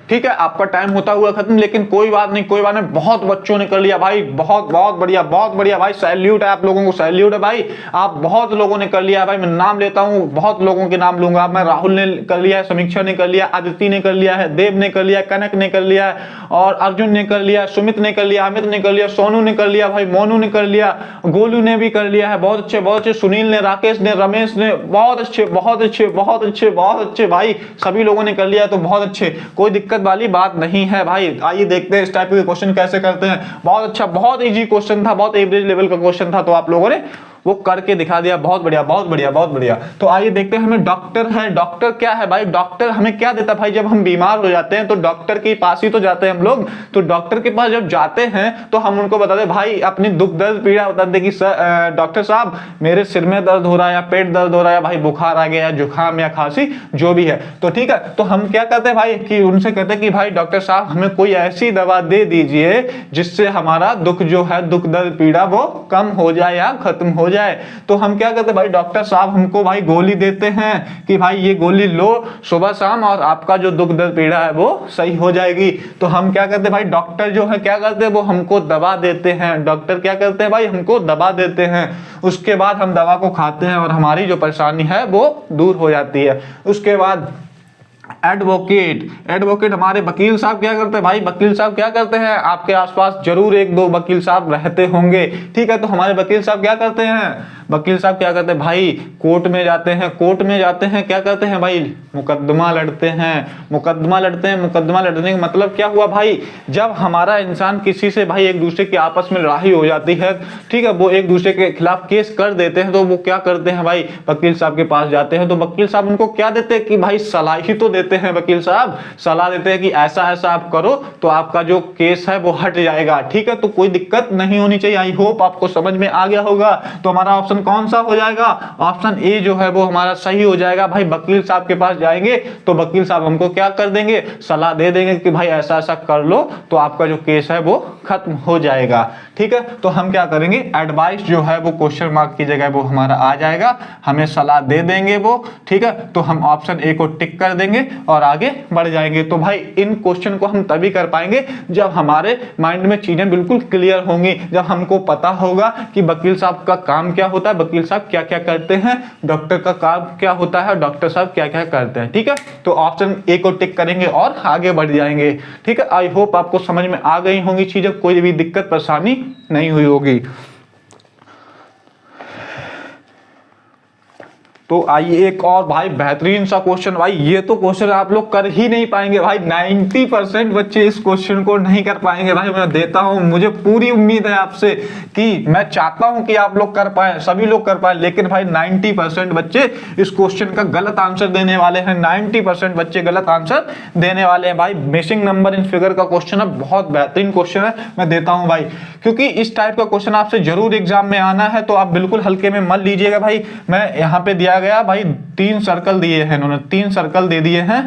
ठीक है। आपका टाइम होता हुआ खत्म, लेकिन कोई बात नहीं, कोई बात नहीं, बहुत बच्चों ने कर लिया भाई, बहुत बहुत बढ़िया, बहुत बढ़िया भाई, सैल्यूट है आप लोगों को, सैल्यूट है भाई। आप बहुत लोगों ने कर लिया भाई, मैं नाम लेता हूं, बहुत लोगों के नाम लूंगा मैं। राहुल ने कर लिया है, समीक्षा ने कर लिया, आदित्य ने कर लिया है, देव ने कर लिया, कनक ने कर लिया है, और अर्जुन ने कर लिया, सुमित ने कर लिया, अमित ने कर लिया, सोनू ने कर लिया भाई, मोनू ने कर लिया, गोलू ने भी कर लिया है, बहुत अच्छे बहुत अच्छे, सुनील ने, राकेश ने, रमेश ने, बहुत अच्छे बहुत अच्छे बहुत अच्छे बहुत अच्छे भाई, सभी लोगों ने कर लिया, तो बहुत अच्छे, कोई दिक्कत वाली बात नहीं है भाई। आइए देखते हैं इस टाइप के क्वेश्चन कैसे करते हैं। बहुत अच्छा, बहुत इजी क्वेश्चन था, बहुत एवरेज लेवल का क्वेश्चन था, तो आप लोगों ने वो करके दिखा दिया, बहुत बढ़िया बहुत बढ़िया बहुत बढ़िया। तो आइए देखते हैं, हमें डॉक्टर है, डॉक्टर क्या है भाई, डॉक्टर हमें क्या देता है भाई, जब हम बीमार हो जाते हैं तो डॉक्टर के पास ही तो जाते हैं हम लोग। तो डॉक्टर के पास जब जाते हैं तो हम उनको बताते भाई, अपनी दुख दर्द पीड़ा बताते कि डॉक्टर साहब मेरे सिर में दर्द हो रहा है, या पेट दर्द हो रहा है भाई, बुखार आ गया, जुकाम या खांसी जो भी है, तो ठीक है। तो हम क्या करते हैं भाई कि उनसे कहते हैं कि भाई डॉक्टर साहब हमें कोई ऐसी दवा दे दीजिए जिससे हमारा दुख जो है, दुख दर्द पीड़ा वो कम हो जाए या खत्म हो जाए। तो हम क्या करते हैं भाई, डॉक्टर साहब हमको भाई गोली देते हैं कि भाई ये गोली लो सुबह शाम और आपका जो दुख दर्द पीड़ा है वो सही हो जाएगी। तो हम क्या करते हैं भाई, डॉक्टर जो है क्या करते हैं, वो हमको दवा देते हैं, डॉक्टर क्या करते हैं भाई, हमको दवा देते हैं। उसके बाद हम दवा को खाते हैं और हमारी जो परेशानी है वो दूर हो जाती है। उसके बाद एडवोकेट, एडवोकेट हमारे वकील साहब क्या करते हैं भाई, वकील साहब क्या करते हैं, आपके आसपास जरूर 1-2 वकील साहब रहते होंगे, ठीक है। तो हमारे वकील साहब क्या करते हैं, वकील साहब क्या करते हैं भाई, कोर्ट में जाते हैं, कोर्ट में जाते हैं, क्या करते हैं भाई, मुकदमा लड़ते हैं, मुकदमा लड़ते हैं। मुकदमा लड़ने का मतलब क्या हुआ भाई, जब हमारा इंसान किसी से भाई एक दूसरे के आपस में लड़ाई हो जाती है, ठीक है, वो एक दूसरे के खिलाफ केस कर देते हैं, तो वो क्या करते हैं भाई, वकील साहब के पास जाते हैं। तो वकील साहब उनको क्या देते हैं कि भाई सलाह ही तो देते हैं, वकील साहब सलाह देते हैं कि ऐसा ऐसा आप करो तो आपका जो केस है वो हट जाएगा, ठीक है। तो कोई दिक्कत नहीं होनी चाहिए। आई होप आपको समझ में आ गया होगा। तो हमारा ऑप्शन कौन सा हो जाएगा, ऑप्शन ए जो है वो हमारा सही हो जाएगा भाई। वकील साहब के पास जाएंगे तो वकील साहब हमको क्या कर देंगे, सलाह दे देंगे कि भाई ऐसा ऐसा कर लो तो आपका जो केस है वो खत्म हो जाएगा, ठीक है। तो हम क्या करेंगे, एडवाइस जो है वो क्वेश्चन मार्क की जगह वो हमारा आ जाएगा, हमें सलाह दे देंगे वो, ठीक है। तो हम ऑप्शन ए को टिक कर देंगे और आगे बढ़ जाएंगे। तो भाई इन क्वेश्चन को हम तभी कर पाएंगे जब हमारे माइंड में चीजें बिल्कुल क्लियर होंगी, जब हमको पता होगा कि वकील साहब का काम क्या होता है, वकील साहब क्या क्या करते हैं, डॉक्टर का काम क्या होता है, डॉक्टर साहब क्या क्या करते हैं, ठीक है। तो ऑप्शन ए को टिक करेंगे और आगे बढ़ जाएंगे, ठीक है। आई होप आपको समझ में आ गई होंगी चीजें, कोई भी दिक्कत परेशानी नहीं हुई होगी। तो आइए एक और भाई बेहतरीन सा क्वेश्चन, भाई ये तो क्वेश्चन आप लोग कर ही नहीं पाएंगे भाई, 90% बच्चे इस क्वेश्चन को नहीं कर पाएंगे भाई। मैं देता हूं, मुझे पूरी उम्मीद है आपसे कि मैं चाहता हूं कि आप लोग कर पाए, सभी लोग कर पाए, लेकिन भाई 90% बच्चे इस क्वेश्चन का गलत आंसर देने वाले हैं। 90% बच्चे गलत आंसर देने वाले हैं भाई। मिसिंग नंबर इन फिगर का क्वेश्चन है, बहुत बेहतरीन क्वेश्चन है, मैं देता हूं भाई, क्योंकि इस टाइप का क्वेश्चन आपसे जरूर एग्जाम में आना है, तो आप बिल्कुल हल्के में मत लीजिएगा भाई। मैं यहाँ पे दिया गया भाई 3 सर्कल दिए हैं इन्होंने, 3 सर्कल दे दिए हैं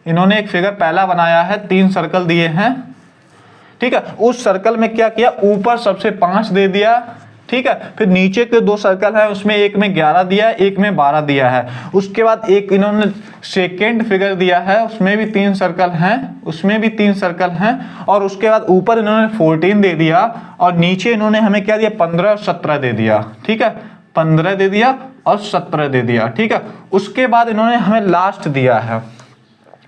इन्होंने, एक फिगर पहला बनाया है, 3 सर्कल दिए हैं, ठीक है। उस सर्कल में क्या किया, ऊपर सबसे 5 दे दिया, ठीक है। फिर नीचे के 2 सर्कल है, उसमें एक में 11 दिया है, एक में 12 दिया है। उसके बाद एक इन्होंने सेकेंड फिगर दिया है, उसमें भी 3 सर्कल हैं, उसमें भी 3 सर्कल हैं, और उसके बाद ऊपर इन्होंने 14 दे दिया, और नीचे इन्होंने हमें क्या दिया, 15 और 17 दे दिया, ठीक है। 15 दे दिया और 17 दे दिया, ठीक है। उसके बाद इन्होंने हमें लास्ट दिया है,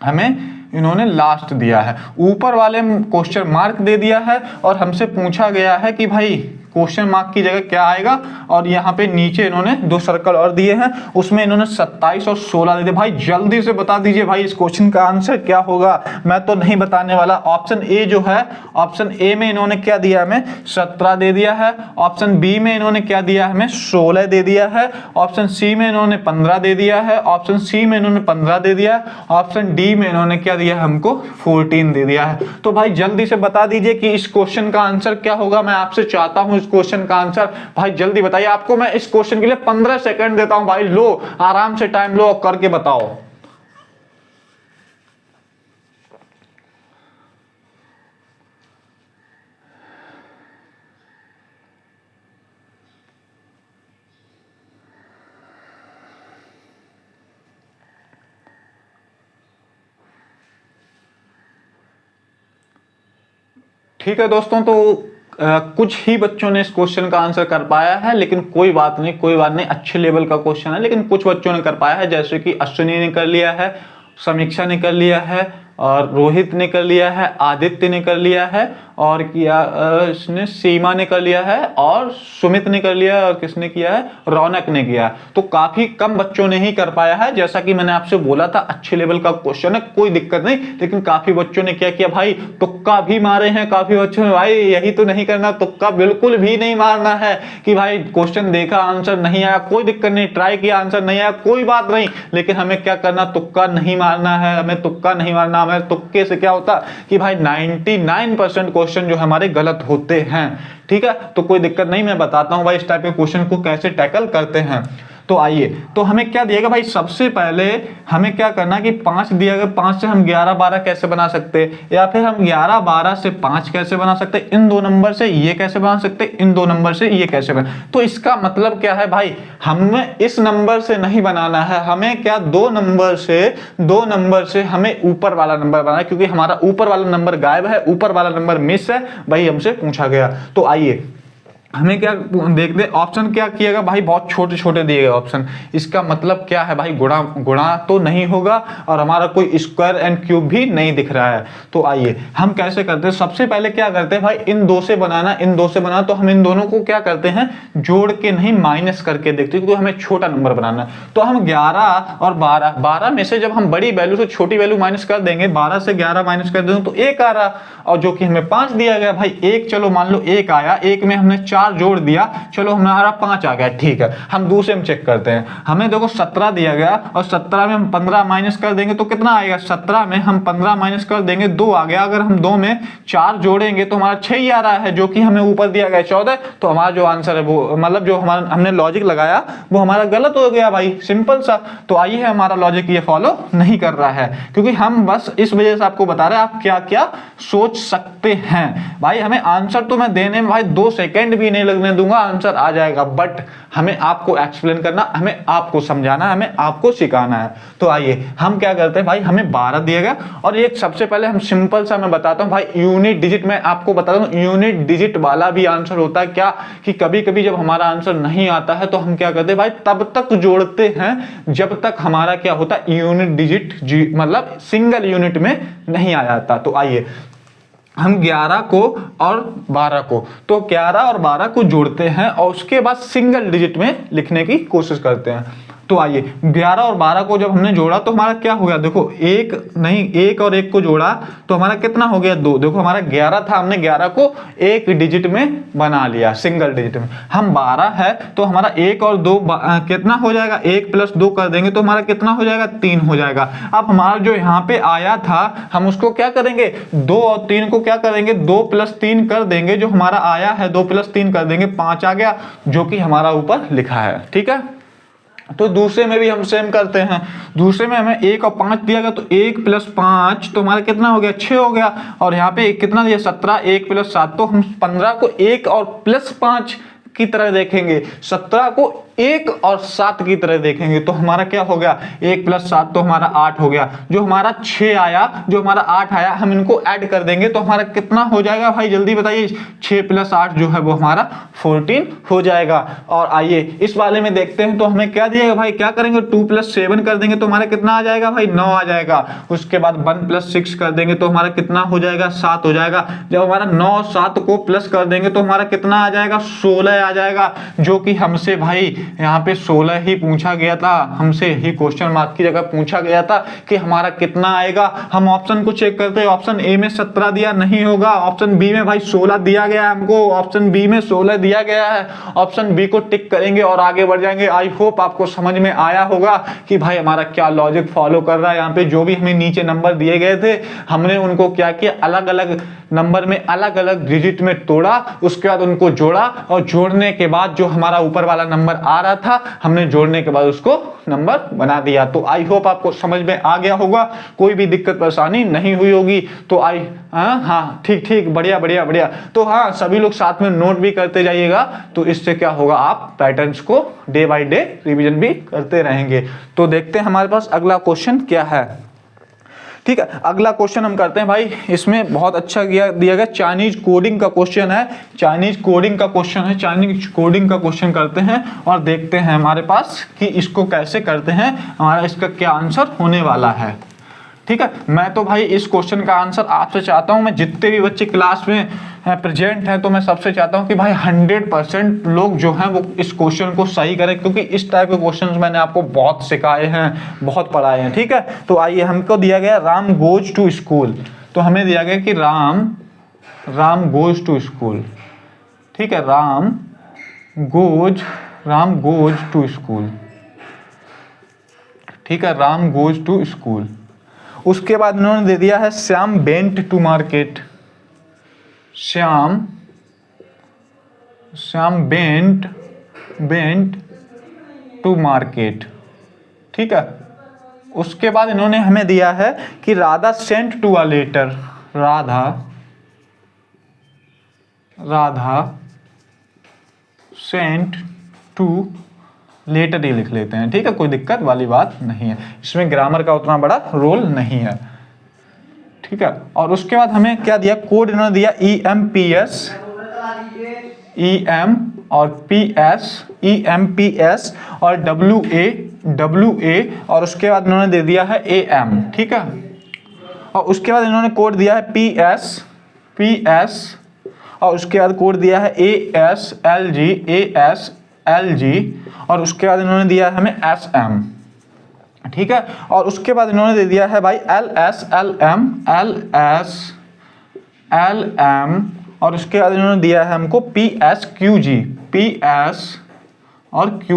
हमें इन्होंने लास्ट दिया है, ऊपर वाले क्वेश्चन मार्क दे दिया है, और हमसे पूछा गया है कि भाई क्वेश्चन मार्क की जगह क्या आएगा, और यहाँ पे नीचे इन्होंने 2 सर्कल और दिए हैं, उसमें इन्होंने 27 और 16 दे दिए। भाई जल्दी से बता दीजिए भाई इस क्वेश्चन का आंसर क्या होगा, मैं तो नहीं बताने वाला। ऑप्शन ए जो है, ऑप्शन ए में इन्होंने क्या दिया हमें 17 दे दिया है, ऑप्शन बी में इन्होंने क्या दिया हमें 16 दे दिया है, ऑप्शन सी में इन्होंने 15 दे दिया है, ऑप्शन सी में इन्होंने 15 दे दिया है, ऑप्शन डी में इन्होंने क्या दिया हमको 14 दे दिया है। तो भाई जल्दी से बता दीजिए कि इस क्वेश्चन का आंसर क्या होगा। मैं आपसे चाहता हूं इस क्वेश्चन का आंसर भाई जल्दी बताइए। आपको मैं इस क्वेश्चन के लिए 15 सेकंड देता हूं भाई, लो आराम से टाइम लो और करके बताओ। ठीक है दोस्तों, तो कुछ ही बच्चों ने इस क्वेश्चन का आंसर कर पाया है, लेकिन कोई बात नहीं, कोई बात नहीं, अच्छे लेवल का क्वेश्चन है, लेकिन कुछ बच्चों ने कर पाया है, जैसे कि अश्विनी ने कर लिया है, समीक्षा ने कर लिया है, और रोहित ने कर लिया है, आदित्य ने कर लिया है, और किया इसने सीमा ने कर लिया है, और सुमित ने कर लिया है, और किसने किया है रौनक ने किया है। तो काफी कम बच्चों ने ही कर पाया है। जैसा कि मैंने आपसे बोला था अच्छे लेवल का क्वेश्चन है, कोई दिक्कत नहीं, लेकिन काफी बच्चों ने क्या किया भाई तुक्का भी मारे हैं। काफी बच्चों ने भाई यही तो नहीं करना, तुक्का बिल्कुल भी नहीं मारना है कि भाई क्वेश्चन देखा आंसर नहीं आया, कोई दिक्कत नहीं, ट्राई किया आंसर नहीं आया कोई बात नहीं, लेकिन हमें क्या करना, तुक्का नहीं मारना है, हमें तुक्का नहीं मारना। हमें तुक्के से क्या होता कि भाई 99% क्वेश्चन जो हमारे गलत होते हैं। ठीक है, तो कोई दिक्कत नहीं, मैं बताता हूं भाई इस टाइप के क्वेश्चन को कैसे टैकल करते हैं। तो आइए, तो हमें क्या दिएगा भाई, सबसे पहले हमें क्या करना कि 5 दिया गया, 5 से हम 11 12 कैसे बना सकते हैं, या फिर हम 11 12 से 5 कैसे बना सकते हैं, इन 2 नंबर से ये कैसे बना सकते हैं, इन 2 नंबर से ये कैसे बना। तो इसका मतलब क्या है भाई, हमें इस नंबर से नहीं बनाना है, हमें क्या 2 नंबर से हमें ऊपर वाला नंबर बनाना है, क्योंकि हमारा ऊपर वाला नंबर गायब है, ऊपर वाला नंबर मिस है, वही हमसे पूछा गया। तो आइए हमें क्या देखते हैं, ऑप्शन क्या किएगा भाई, बहुत छोटे छोटे दिए गए ऑप्शन, इसका मतलब क्या है भाई, गुणा तो नहीं होगा, और हमारा कोई स्क्वायर एंड क्यूब भी नहीं दिख रहा है। तो आइए हम कैसे करते हैं, सबसे पहले क्या करते हैं भाई, इन 2 से बनाना, तो हम इन दोनों को क्या करते हैं, जोड़ के नहीं माइनस करके देखते हैं, क्योंकि हमें छोटा नंबर बनाना है। तो हम 11 और 12 में से जब हम बड़ी वैल्यू से छोटी वैल्यू माइनस कर देंगे, 12 से 11 माइनस कर देंगे तो 1 आ रहा, और जो कि हमें 5 दिया गया भाई, 1 चलो मान लो 1 आया, 1 में हमने 4 जोड़ दिया, चलो हमारा 5 आ गया। ठीक है, हम दूसरे में चेक करते हैं, हमें देखो 17 दिया गया, और 17 में हम 15 माइनस कर देंगे तो कितना आएगा, 17 में हम 15 माइनस कर देंगे 2 आ गया। अगर हम 2 में 4 जोड़ेंगे तो हमारा 6 ही आ रहा है, जो कि हमें ऊपर दिया गया 14। तो हमारा जो आंसर है वो, मतलब जो हमारा हमने लॉजिक लगाया वो हमारा गलत हो गया भाई, सिंपल सा। तो आइए हमारा लॉजिक ये फॉलो नहीं कर रहा है, क्योंकि हम बस इस वजह से आपको बता रहे हैं आप क्या क्या सोच सकते हैं भाई। हमें आंसर तो मैं देने में भाई 2 सेकंड भी नहीं लगने दूंगा, आंसर आ जाएगा, बट हमें आपको एक्सप्लेन करना, हमें आपको समझाना, हमें आपको सिखाना है। तो आइए हम क्या करते हैं भाई, हमें 12 दिया गया, और एक सबसे पहले हम सिंपल सा मैं बताता हूं भाई, यूनिट डिजिट में आपको बताता हूं, यूनिट डिजिट वाला भी आंसर होता है क्या, कि कभी कभी जब हमारा आंसर नहीं आता है तो हम क्या करते हैं भाई, तब तक जोड़ते हैं जब तक हमारा क्या होता है, यूनिट डिजिट मतलब सिंगल यूनिट में नहीं आ जाता। तो आइए हम 11 को और 12 को, तो 11 और 12 को जोड़ते हैं और उसके बाद सिंगल डिजिट में लिखने की कोशिश करते हैं। तो आइए 11 और 12 को जब हमने जोड़ा तो हमारा क्या हो गया, देखो 1 और 1 को जोड़ा तो हमारा कितना हो गया 2। देखो हमारा 11 था, हमने 11 को एक डिजिट में बना लिया, सिंगल डिजिट में। हम 12 है तो हमारा 1 और 2 कितना हो जाएगा, 1 + 2 कर देंगे तो हमारा कितना हो जाएगा, 3 हो जाएगा। अब हमारा जो यहाँ पे आया था हम उसको क्या करेंगे, 2 और 3 को क्या करेंगे, 2 + 3 कर देंगे, जो हमारा आया है 2 + 3 कर देंगे, 5 आ गया, जो कि हमारा ऊपर लिखा है। ठीक है, तो दूसरे में भी हम सेम करते हैं, दूसरे में हमें 1 और 5 दिया गया, तो 1 + 5 तो हमारा कितना हो गया, 6 हो गया, और यहाँ पे कितना दिया 17, 1 + 7, तो हम 15 को 1 और +5 की तरह देखेंगे, 17 को 1 और 7 की तरह देखेंगे तो हमारा क्या हो गया, 1 + 7 तो हमारा 8 हो गया। जो हमारा 6 आया, जो हमारा 8 आया, हम इनको ऐड कर देंगे तो हमारा कितना हो जाएगा भाई, जल्दी बताइए। 6 + 8 जो है वो हमारा 14 हो जाएगा। और आइए इस वाले में देखते हैं तो हमें क्या दिएगा भाई, क्या करेंगे, 2 + 7 कर देंगे तो हमारा कितना आ जाएगा भाई, 9 आ जाएगा। उसके बाद 1 + 6 कर देंगे तो हमारा कितना हो जाएगा, 7 हो जाएगा। जब हमारा 9 और 7 को प्लस कर देंगे तो हमारा कितना आ जाएगा, 16 आ जाएगा। जो कि हमसे भाई यहाँ पे 16 ही पूछा गया था, हमसे ही क्वेश्चन मार्क की जगह पूछा गया था कि हमारा कितना आएगा। हम ऑप्शन को चेक करते हैं, ऑप्शन ए में 17 दिया, नहीं होगा। ऑप्शन बी में भाई 16 दिया गया है हमको, ऑप्शन बी में 16 दिया गया है। ऑप्शन बी को टिक करेंगे और आगे बढ़ जाएंगे। आई होप आपको समझ में आया होगा कि भाई हमारा क्या लॉजिक फॉलो कर रहा है। यहाँ पे जो भी हमें नीचे नंबर दिए गए थे, हमने उनको क्या किया, अलग अलग नंबर में अलग अलग डिजिट में तोड़ा, उसके बाद उनको जोड़ा, और जोड़ने के बाद जो हमारा ऊपर वाला नंबर आ रहा था, हमने जोड़ने के बाद उसको नंबर बना दिया। तो आई होप आपको समझ में आ गया होगा, कोई भी दिक्कत परेशानी नहीं हुई होगी। तो हाँ ठीक ठीक, बढ़िया बढ़िया बढ़िया। तो हाँ, सभी लोग साथ में नोट भी करते जाइएगा, तो इससे क्या होगा, आप पैटर्न्स को डे बाय डे रिवीजन भी करते रहेंगे। तो देखते हैं हमारे पास अगला क्वेश्चन क्या है। ठीक है, अगला क्वेश्चन हम करते हैं भाई, इसमें बहुत अच्छा दिया गया, चाइनीज कोडिंग का क्वेश्चन है। चाइनीज कोडिंग का क्वेश्चन है, चाइनीज कोडिंग का क्वेश्चन करते हैं और देखते हैं हमारे पास कि इसको कैसे करते हैं, हमारा इसका क्या आंसर होने वाला है। ठीक है, मैं तो भाई इस क्वेश्चन का आंसर आपसे चाहता हूं, मैं जितने भी बच्चे क्लास में प्रेजेंट हैं तो मैं सबसे चाहता हूं कि भाई 100% लोग जो हैं वो इस क्वेश्चन को सही करें, क्योंकि इस टाइप के क्वेश्चंस मैंने आपको बहुत सिखाए हैं, बहुत पढ़ाए हैं। ठीक है, तो आइए, हमको दिया गया राम गोज टू स्कूल, तो हमें दिया गया कि राम गोज टू स्कूल। ठीक है, राम गोज टू स्कूल। ठीक है, राम गोज टू स्कूल। उसके बाद इन्होंने दे दिया है Shyam went to market. Shyam went to market. ठीक है, उसके बाद इन्होंने हमें दिया है कि Radha sent to a letter. Radha sent to letter ही लिख लेते हैं। ठीक है, कोई दिक्कत वाली बात नहीं है, इसमें ग्रामर का उतना बड़ा रोल नहीं है। ठीक है, और उसके बाद हमें क्या दिया, कोड इन्होंने दिया EMPS और EMPS और WA और उसके बाद इन्होंने दे दिया है AM। ठीक है, और उसके बाद इन्होंने कोड दिया है PS और उसके बाद कोड दिया है ASLG और उसके बाद इन्होंने दिया है हमें SM। ठीक है, और उसके बाद इन्होंने दे दिया है भाई LSLM और उसके बाद इन्होंने दिया है हमको PSQG और Q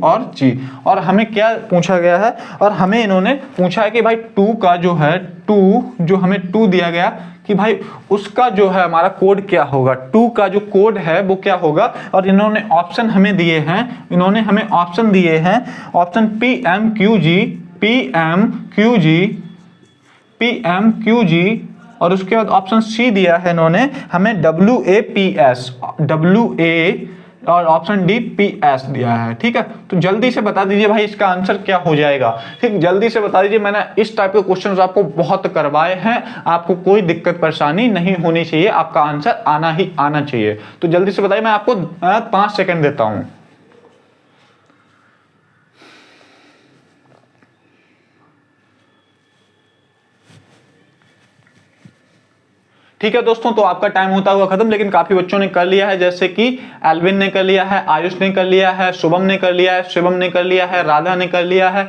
और G। और हमें क्या पूछा गया है, और हमें इन्होंने पूछा है कि भाई 2 का जो है, जो हमें 2 दिया गया कि भाई उसका जो है हमारा कोड क्या होगा, 2 का जो कोड है वो क्या होगा। और इन्होंने ऑप्शन हमें दिए हैं, ऑप्शन दिए हैं, ऑप्शन PMQG और उसके बाद ऑप्शन C दिया है इन्होंने हमें WAPS और ऑप्शन D PS दिया है। ठीक है, तो जल्दी से बता दीजिए भाई इसका आंसर क्या हो जाएगा। ठीक, जल्दी से बता दीजिए, मैंने इस टाइप के क्वेश्चंस आपको बहुत करवाए हैं, आपको कोई दिक्कत परेशानी नहीं होनी चाहिए, आपका आंसर आना ही आना चाहिए। तो जल्दी से बताइए, मैं आपको 5 सेकंड देता हूं। ठीक है दोस्तों, तो आपका टाइम होता हुआ खत्म, लेकिन काफी बच्चों ने कर लिया है, जैसे कि एल्विन ने कर लिया है, आयुष ने कर लिया है, शुभम ने कर लिया है, शिवम ने कर लिया है, राधा ने कर लिया है,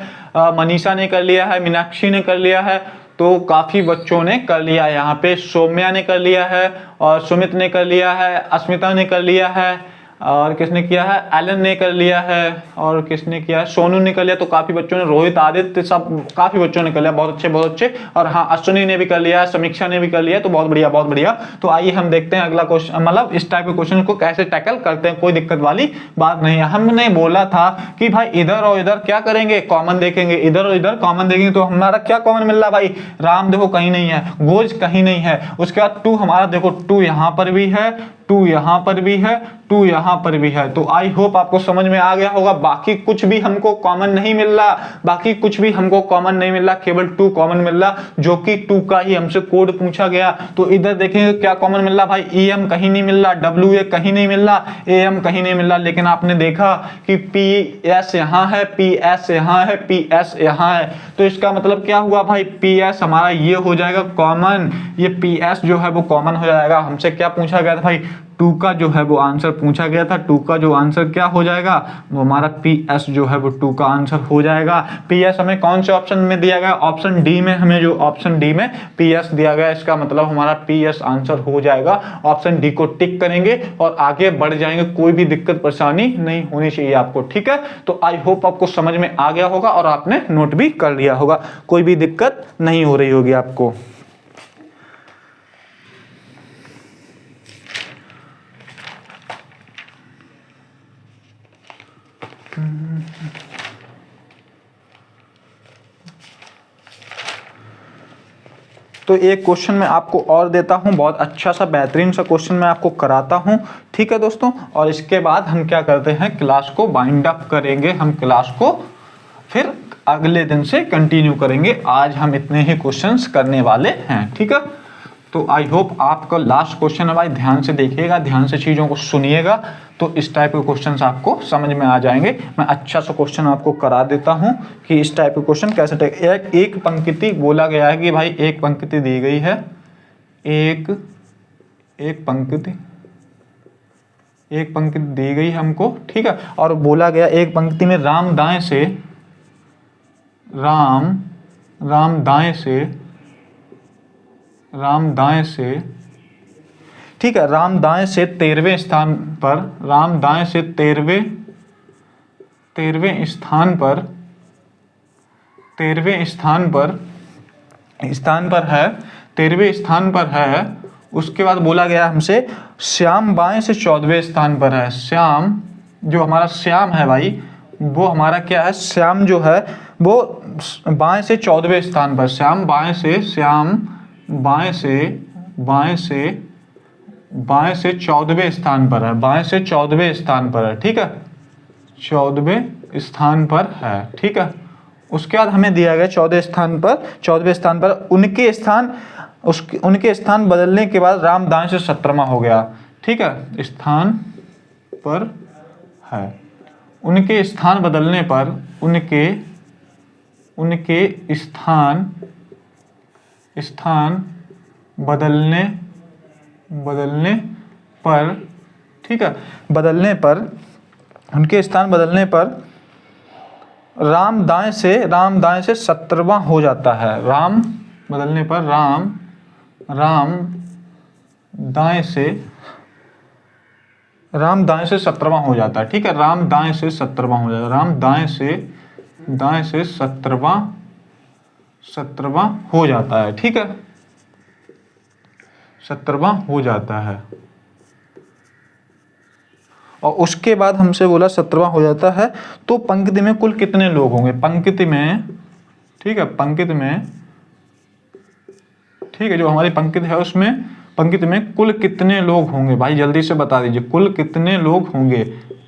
मनीषा ने कर लिया है, मीनाक्षी ने कर लिया है। तो काफी बच्चों ने कर लिया है। यहाँ पे सौम्या ने कर लिया है और सुमित ने कर लिया है, अस्मिता ने कर लिया है, और किसने किया है, एलन ने कर लिया है, और किसने किया है, सोनू ने कर लिया। तो काफी बच्चों ने, रोहित, आदित्य, सब काफी बच्चों ने कर लिया, बहुत अच्छे। और हाँ, अश्विनी ने भी कर लिया है, समीक्षा ने भी कर लिया, तो बहुत बढ़िया। तो आइए हम देखते हैं अगला क्वेश्चन, मतलब इस टाइप के क्वेश्चन को कैसे टैकल करते हैं। कोई दिक्कत वाली बात नहीं है। हमने बोला था कि भाई इधर और इधर क्या करेंगे, कॉमन देखेंगे, इधर और इधर कॉमन देखेंगे। तो हमारा क्या कॉमन मिल रहा है भाई, राम देखो कहीं नहीं है, गोज कहीं नहीं है। उसके बाद 2 हमारा देखो, 2 यहाँ पर भी है, 2 यहाँ पर भी है, 2 यहाँ यहाँ पर भी है। तो आई होप आपको समझ में आ गया होगा। बाकी कुछ भी हमको कॉमन नहीं मिल रहा, बाकी कुछ भी हमको कॉमन नहीं मिल रहा, केवल 2 कॉमन मिल रहा, जो कि 2 का ही हमसे कोड पूछा गया। तो इधर देखेंगे क्या कॉमन मिल रहा भाई, EM कहीं नहीं मिल रहा, WA कहीं नहीं मिल रहा, AM कहीं नहीं मिल रहा। लेकिन आपने देखा कि PS यहाँ है, PS यहाँ है, PS यहाँ है। तो इसका मतलब क्या हुआ भाई, PS हमारा ये हो जाएगा कॉमन, ये PS जो है वो कॉमन हो जाएगा। हमसे क्या पूछा गया था भाई, 2 का जो है वो आंसर पूछा गया था। 2 का जो आंसर क्या हो जाएगा, वो हमारा PS जो है वो 2 का आंसर हो जाएगा। PS हमें कौन से ऑप्शन में दिया गया, ऑप्शन डी में, हमें जो ऑप्शन डी में PS दिया गया, इसका मतलब हमारा PS आंसर हो जाएगा। ऑप्शन डी को टिक करेंगे और आगे बढ़ जाएंगे, कोई भी दिक्कत परेशानी नहीं होनी चाहिए आपको, ठीक है। तो आई होप आपको समझ में आ गया होगा और आपने नोट भी कर लिया होगा, कोई भी दिक्कत नहीं हो रही होगी आपको। तो एक क्वेश्चन मैं आपको और देता हूं, बहुत अच्छा सा बेहतरीन सा क्वेश्चन मैं आपको कराता हूं, ठीक है दोस्तों। और इसके बाद हम क्या करते हैं, क्लास को बाइंड अप करेंगे, हम क्लास को फिर अगले दिन से कंटिन्यू करेंगे। आज हम इतने ही क्वेश्चंस करने वाले हैं, ठीक है। तो आई होप आपका लास्ट क्वेश्चन है भाई, ध्यान से देखिएगा, ध्यान से चीज़ों को सुनिएगा, तो इस टाइप के क्वेश्चंस आपको समझ में आ जाएंगे। मैं अच्छा सा क्वेश्चन आपको करा देता हूं कि इस टाइप के क्वेश्चन कैसे एक पंक्ति बोला गया है कि भाई एक पंक्ति दी गई है, एक पंक्ति दी गई हमको, ठीक है। और बोला गया एक पंक्ति में राम दाएं से, ठीक है, राम दाएं से 13वें स्थान पर, राम दाएं से 13वें स्थान पर है, 13वें स्थान पर है। उसके बाद बोला गया हमसे श्याम बाएं से 14वें स्थान पर है। श्याम जो हमारा श्याम है भाई, वो हमारा क्या है, श्याम जो है वो बाएं से 14वें स्थान पर, श्याम बाएं से 14वें स्थान पर है, बाएं से 14वें स्थान पर है, ठीक है, 14वें स्थान पर है, ठीक है। उसके बाद हमें दिया गया 14वें स्थान पर उनके स्थान बदलने के बाद राम दाएं से 17वां हो गया, ठीक है, स्थान पर है। उनके स्थान बदलने पर, उनके स्थान बदलने पर, ठीक है, उनके स्थान बदलने पर राम दाएं से 17वां हो जाता है। राम बदलने पर राम दाएं से 17वां हो जाता है, ठीक है, राम दाएं से 17वां हो जाता है, राम दाएं से 17वां हो जाता है, ठीक है, 17वां हो जाता है। और उसके बाद हमसे बोला 17वां हो जाता है, तो पंक्ति में कुल कितने लोग होंगे, पंक्ति में, ठीक है, ठीक है, जो हमारी पंक्ति है उसमें, पंक्ति में कुल कितने लोग होंगे भाई, जल्दी से बता दीजिए, कुल कितने लोग होंगे,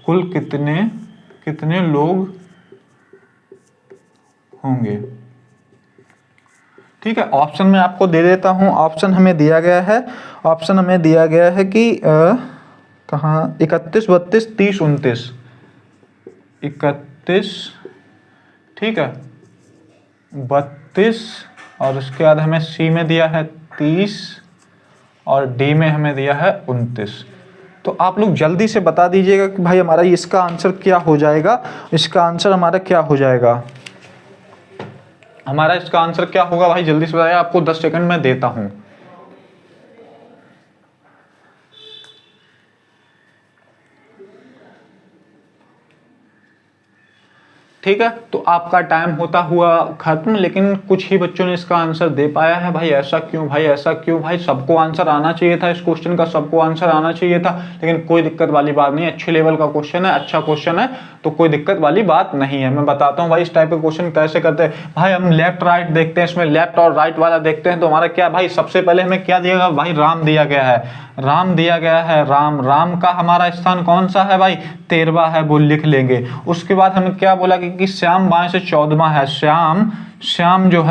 कुल कितने लोग होंगे, ठीक है। ऑप्शन में आपको दे देता हूं, ऑप्शन हमें दिया गया है कि कहाँ 31, 32, 30, 29, 31, ठीक है, 32, और उसके बाद हमें सी में दिया है 30 और डी में हमें दिया है 29। तो आप लोग जल्दी से बता दीजिएगा कि भाई हमारा इसका आंसर क्या हो जाएगा, इसका आंसर हमारा क्या हो जाएगा, हमारा इसका आंसर क्या होगा भाई, जल्दी से बताइए, आपको 10 सेकंड में देता हूं। ठीक है, तो आपका टाइम होता हुआ खत्म, लेकिन कुछ ही बच्चों ने इसका आंसर दे पाया है। भाई ऐसा क्यों, भाई ऐसा क्यों, भाई सबको आंसर आना चाहिए था, इस क्वेश्चन का सबको आंसर आना चाहिए था, लेकिन कोई दिक्कत वाली बात नहीं, अच्छे लेवल का क्वेश्चन है, अच्छा क्वेश्चन है, तो कोई दिक्कत वाली बात नहीं है। मैं बताता हूँ भाई इस टाइप के क्वेश्चन कैसे करते हैं। भाई हम लेफ्ट राइट देखते हैं, इसमें लेफ्ट और राइट वाला देखते हैं, तो हमारा क्या भाई, सबसे पहले हमें क्या दिया गया भाई, राम दिया गया है, राम दिया गया है, राम, राम का हमारा स्थान कौन सा है भाई, 13वां है, वो लिख लेंगे। उसके बाद हमें क्या बोला कि श्याम बाएं से 14वां है, श्याम, श्याम जो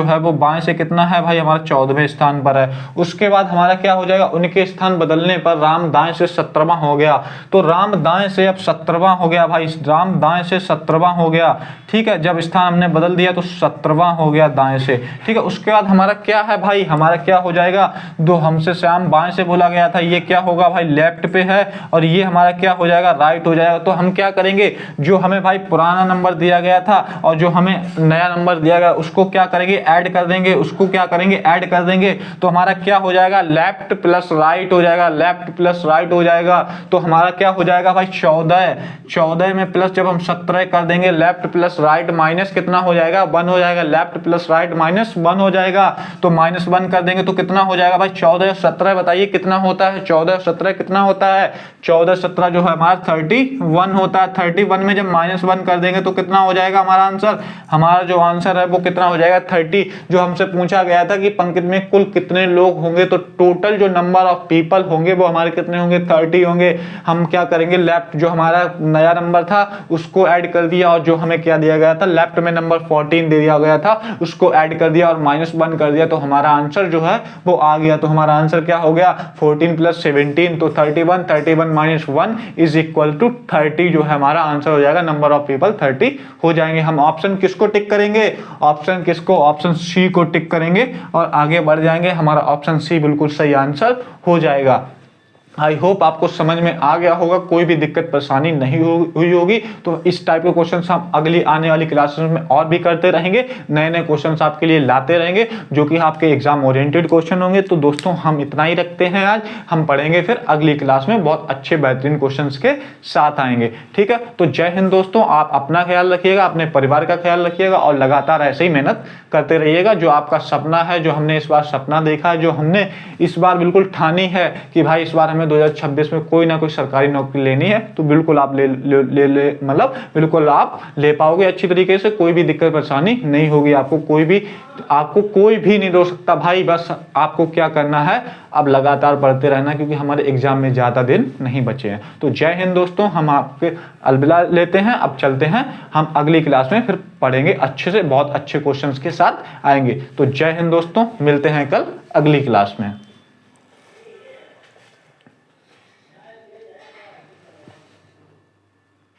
है वो बाएं से कितना है भाई, हमारा 14वें स्थान पर है। उसके बाद हमारा क्या हो जाएगा, उनके स्थान बदलने पर राम दाएं से 17वां हो गया, तो राम दाएं से अब 17वां हो गया भाई, राम दाएं से 17वां हो गया, ठीक है, जब स्थान हमने बदल दिया तो 17वां हो गया दाएं से, ठीक है। उसके बाद हमारा क्या है भाई, हमारा क्या हो जाएगा, दो हमसे श्याम बाएं से बोला गया था, ये क्या होगा भाई, लेफ्ट पे है, और ये हमारा क्या हो जाएगा, राइट हो जाएगा। तो हम क्या करेंगे, जो हमें भाई पुराना नंबर दिया गया था और जो हमें नया नंबर दिया गया उसको क्या करेंगे, ऐड कर देंगे, उसको क्या करेंगे, ऐड कर देंगे, तो हमारा क्या हो जाएगा, लेफ्ट प्लस राइट हो जाएगा, लेफ्ट प्लस राइट हो जाएगा। तो हमारा क्या हो जाएगा भाई, 14 में प्लस जब हम 17 कर देंगे, लेफ्ट प्लस राइट माइनस कितना हो जाएगा, 1 हो जाएगा, लेफ्ट प्लस राइट माइनस 1 हो जाएगा, तो माइनस 1 कर देंगे तो कितना हो जाएगा भाई, 14 17 बताइए कितना होता है, 14 17 कितना होता है, 14 17 जो है हमारा 31 होता है। 31 में जब माइनस 1 कर देंगे तो कितना हो जाएगा हमारा आंसर, हमारा जो आंसर है वो कितना हो जाएगा, 30। जो हमसे पूछा गया था कि पंक्ति में कुल कितने लोग होंगे, तो टोटल जो नंबर ऑफ पीपल होंगे वो हमारे कितने होंगे, 30 होंगे। हम क्या करेंगे, लेफ्ट जो हमारा नया नंबर था उसको ऐड कर दिया, और जो हमें क्या दिया गया था, लेफ्ट में नंबर 14 दे दिया गया था, उसको ऐड कर दिया और माइनस 1 कर दिया, तो हमारा आंसर जो है वो आ गया। तो हमारा आंसर क्या हो गया, 14 प्लस 17, तो 31, 31 माइनस 1 इज इक्वल टू 30, जो है हमारा आंसर हो जाएगा, नंबर ऑफ पीपल 30 हो जाएंगे। हम ऑप्शन किसको टिक करेंगे, ऑप्शन किसको, ऑप्शन सी को टिक करेंगे और आगे बढ़ जाएंगे, हमारा ऑप्शन सी बिल्कुल सही आंसर हो जाएगा। आई होप आपको समझ में आ गया होगा, कोई भी दिक्कत परेशानी नहीं हुई होगी। तो इस टाइप के क्वेश्चंस हम अगली आने वाली क्लासेस में और भी करते रहेंगे, नए नए क्वेश्चंस आपके लिए लाते रहेंगे जो कि आपके एग्जाम ओरिएंटेड क्वेश्चन होंगे। तो दोस्तों हम इतना ही रखते हैं आज, हम पढ़ेंगे फिर अगली क्लास में बहुत अच्छे बेहतरीन क्वेश्चंस के साथ आएंगे, ठीक है। तो जय हिंद दोस्तों, आप अपना ख्याल रखिएगा, अपने परिवार का ख्याल रखिएगा और लगातार ऐसे ही मेहनत करते रहिएगा। जो आपका सपना है, जो हमने इस बार सपना देखा है, जो हमने इस बार बिल्कुल ठानी है कि भाई इस बार हमें 2026 में कोई ना कोई सरकारी नौकरी लेनी है, तो बिल्कुल आप ले मतलब बिल्कुल आप ले पाओगे अच्छी तरीके से, कोई भी दिक्कत परेशानी नहीं होगी, आपको कोई भी नहीं रोक सकता भाई। बस आपको क्या करना है, अब लगातार पढ़ते रहना, क्योंकि हमारे एग्जाम में ज्यादा दिन नहीं बचे हैं। तो जय हिंद दोस्तों, हम आपके अलविदा लेते हैं, अब चलते हैं, हम अगली क्लास में फिर पढ़ेंगे अच्छे से, बहुत अच्छे क्वेश्चंस के साथ आएंगे। तो जय हिंद दोस्तों, मिलते हैं कल अगली क्लास में।